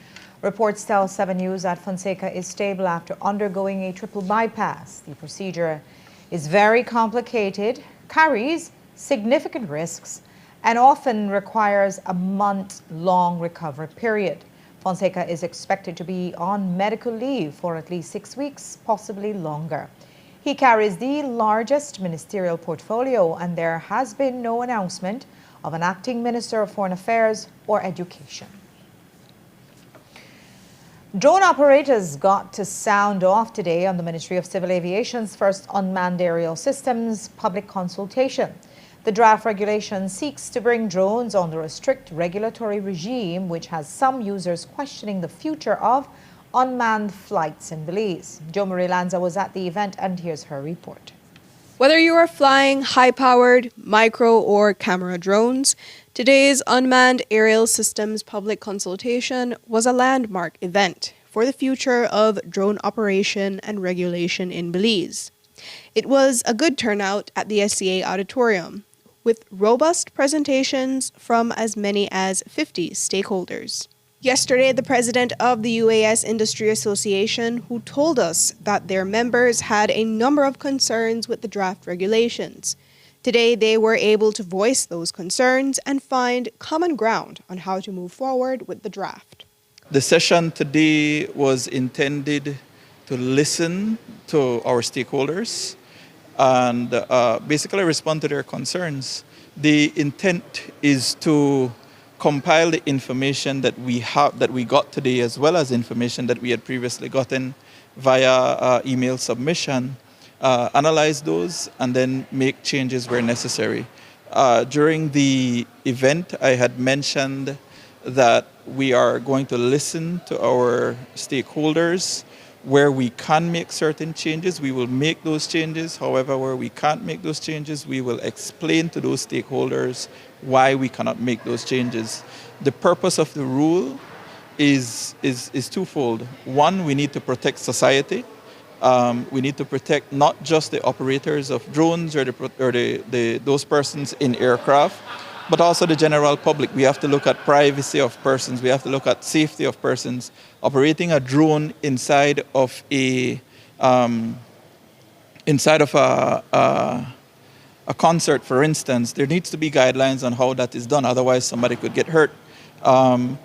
Reports tell 7 News that Fonseca is stable after undergoing a triple bypass. The procedure is very complicated, carries significant risks, and often requires a month-long recovery period. Fonseca is expected to be on medical leave for at least 6 weeks, possibly longer. He carries the largest ministerial portfolio, and there has been no announcement of an acting Minister of Foreign Affairs or Education. Drone operators got to sound off today on the Ministry of Civil Aviation's first unmanned aerial systems public consultation. The draft regulation seeks to bring drones under a strict regulatory regime, which has some users questioning the future of unmanned flights in Belize. Jo Marie Lanza was at the event, and here's her report. Whether you are flying high-powered, micro, or camera drones, today's Unmanned Aerial Systems public consultation was a landmark event for the future of drone operation and regulation in Belize. It was a good turnout at the SCA auditorium, with robust presentations from as many as 50 stakeholders. Yesterday, the president of the UAS Industry Association, who told us that their members had a number of concerns with the draft regulations. Today, they were able to voice those concerns and find common ground on how to move forward with the draft. The session today was intended to listen to our stakeholders and basically respond to their concerns. The intent is to compile the information that we got today, as well as information that we had previously gotten via email submission, analyze those, and then make changes where necessary. During the event, I had mentioned that we are going to listen to our stakeholders. Where we can make certain changes, we will make those changes. However, where we can't make those changes, we will explain to those stakeholders why we cannot make those changes. The purpose of the rule is twofold. One, we need to protect society. We need to protect not just the operators of drones or those persons in aircraft, but also the general public. We have to look at privacy of persons. We have to look at safety of persons. Operating a drone inside of a concert, for instance, there needs to be guidelines on how that is done. Otherwise, somebody could get hurt. And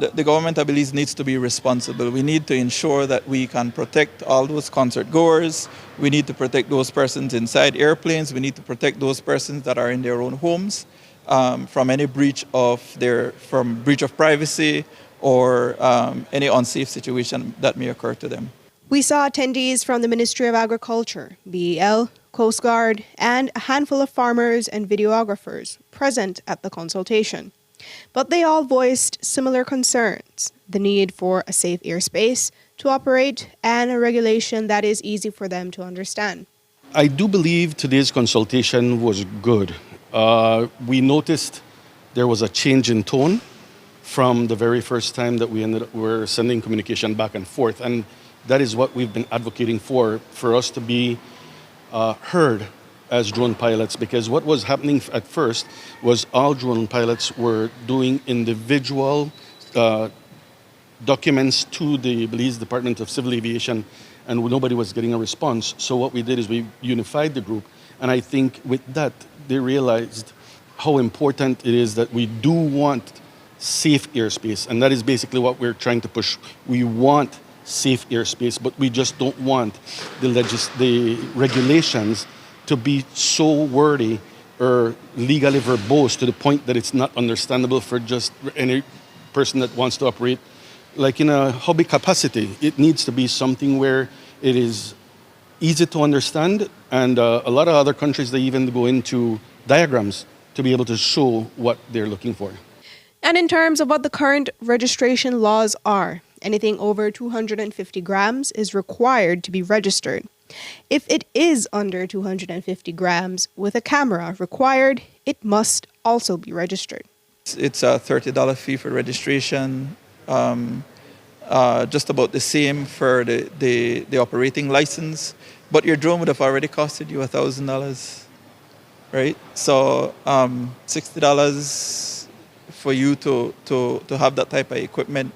the government, I believe, needs to be responsible. We need to ensure that we can protect all those concert goers. We need to protect those persons inside airplanes. We need to protect those persons that are in their own homes from any breach of privacy or any unsafe situation that may occur to them. We saw attendees from the Ministry of Agriculture, BEL, Coast Guard, and a handful of farmers and videographers present at the consultation. But they all voiced similar concerns: the need for a safe airspace to operate and a regulation that is easy for them to understand. I do believe today's consultation was good. We noticed there was a change in tone from the very first time that we're sending communication back and forth. And that is what we've been advocating for us to be heard as drone pilots, because what was happening at first was all drone pilots were doing individual documents to the Belize Department of Civil Aviation, and nobody was getting a response. So what we did is we unified the group, and I think with that, they realized how important it is that we do want safe airspace, and that is basically what we're trying to push. We want safe airspace, but we just don't want the regulations to be so wordy or legally verbose to the point that it's not understandable for just any person that wants to operate. Like in a hobby capacity, it needs to be something where it is easy to understand, and a lot of other countries, they even go into diagrams to be able to show what they're looking for. And in terms of what the current registration laws are, anything over 250 grams is required to be registered. If it is under 250 grams with a camera required, it must also be registered. It's a $30 fee for registration, just about the same for the operating license, but your drone would have already costed you $1,000, right? So $60 for you to have that type of equipment.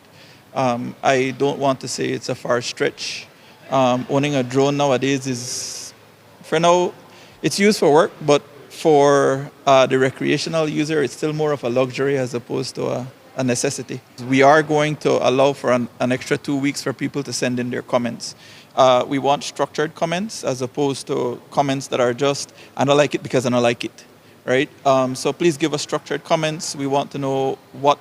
I don't want to say it's a far stretch. Owning a drone nowadays is, for now, it's used for work, but for the recreational user, it's still more of a luxury as opposed to a necessity. We are going to allow for an extra 2 weeks for people to send in their comments. We want structured comments as opposed to comments that are just, I don't like it because I don't like it, right? So please give us structured comments. We want to know what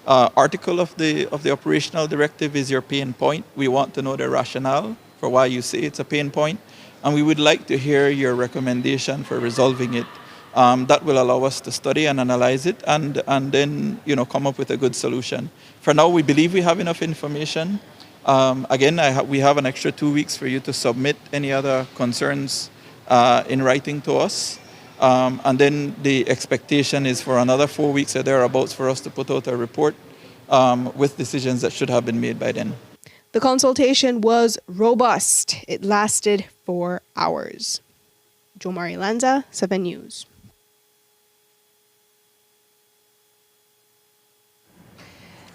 article of the operational directive is your pain point. We want to know the rationale for why you say it's a pain point, and we would like to hear your recommendation for resolving it. That will allow us to study and analyze it, and then come up with a good solution. For now, we believe we have enough information. Again, we have an extra 2 weeks for you to submit any other concerns in writing to us. And then the expectation is for another 4 weeks or thereabouts for us to put out a report with decisions that should have been made by then. The consultation was robust. It lasted 4 hours. Jomari Lanza, 7 News.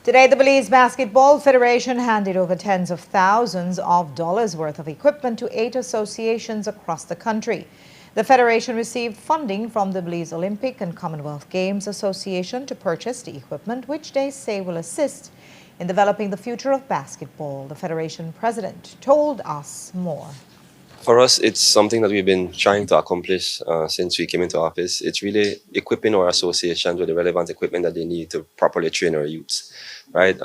Today, the Belize Basketball Federation handed over tens of thousands of dollars worth of equipment to 8 associations across the country. The Federation received funding from the Belize Olympic and Commonwealth Games Association to purchase the equipment, which they say will assist in developing the future of basketball. The Federation president told us more. For us, it's something that we've been trying to accomplish since we came into office. It's really equipping our associations with the relevant equipment that they need to properly train our youths, right?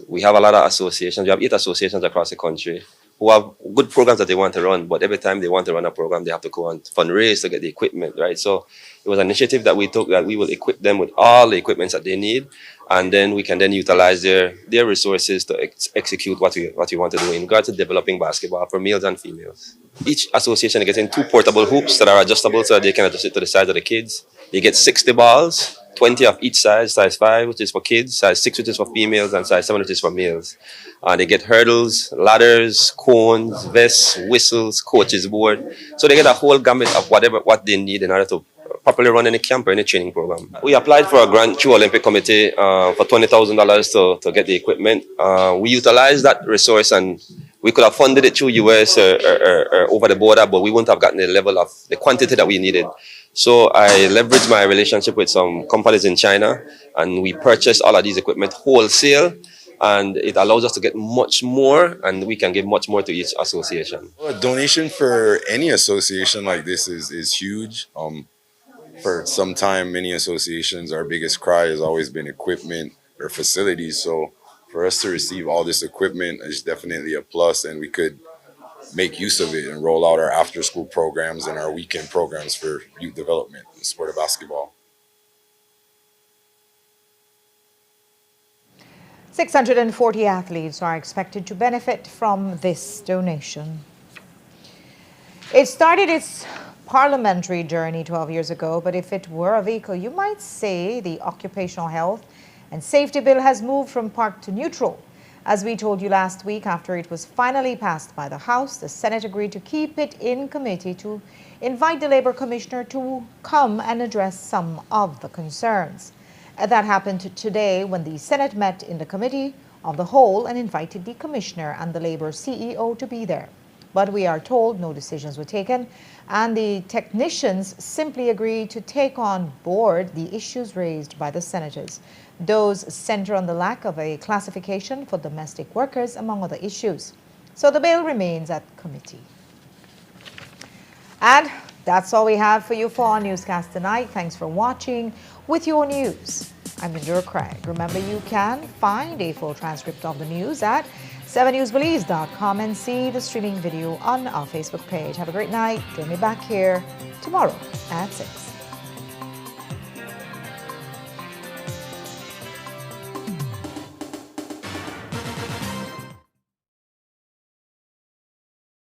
We have a lot of associations. We have 8 associations across the country who have good programs that they want to run, but every time they want to run a program, they have to go and fundraise to get the equipment, right? So it was an initiative that we took, that we will equip them with all the equipment that they need, and then we can then utilize their resources to execute what we want to do in regards to developing basketball for males and females. Each association is getting 2 portable hoops that are adjustable so that they can adjust it to the size of the kids. They get 60 balls, 20 of each size 5, which is for kids, size 6, which is for females, and size 7, which is for males. They get hurdles, ladders, cones, vests, whistles, coaches board. So they get a whole gamut of what they need in order to properly run any camp or any training program. We applied for a grant through Olympic Committee for $20,000 to get the equipment. We utilized that resource, and we could have funded it through US or over the border, but we wouldn't have gotten the level of the quantity that we needed. So I leveraged my relationship with some companies in China, and we purchased all of these equipment wholesale, and it allows us to get much more, and we can give much more to each association. Well, a donation for any association like this is huge. For some time, many associations, our biggest cry has always been equipment or facilities. So for us to receive all this equipment is definitely a plus, and we could make use of it and roll out our after-school programs and our weekend programs for youth development in the sport of basketball. 640 athletes are expected to benefit from this donation. It started its parliamentary journey 12 years ago, but if it were a vehicle, you might say the Occupational Health and Safety Bill has moved from parked to neutral. As we told you last week, after it was finally passed by the House, the Senate agreed to keep it in committee to invite the Labor Commissioner to come and address some of the concerns. That happened today when the Senate met in the Committee of the Whole and invited the Commissioner and the Labor CEO to be there. But we are told no decisions were taken, and the technicians simply agreed to take on board the issues raised by the senators. Those center on the lack of a classification for domestic workers, among other issues. So the bill remains at committee. And that's all we have for you for our newscast tonight. Thanks for watching With Your News. I'm Indira Craig. Remember, you can find a full transcript of the news at 7newsbelize.com and see the streaming video on our Facebook page. Have a great night. Join me back here tomorrow at 6.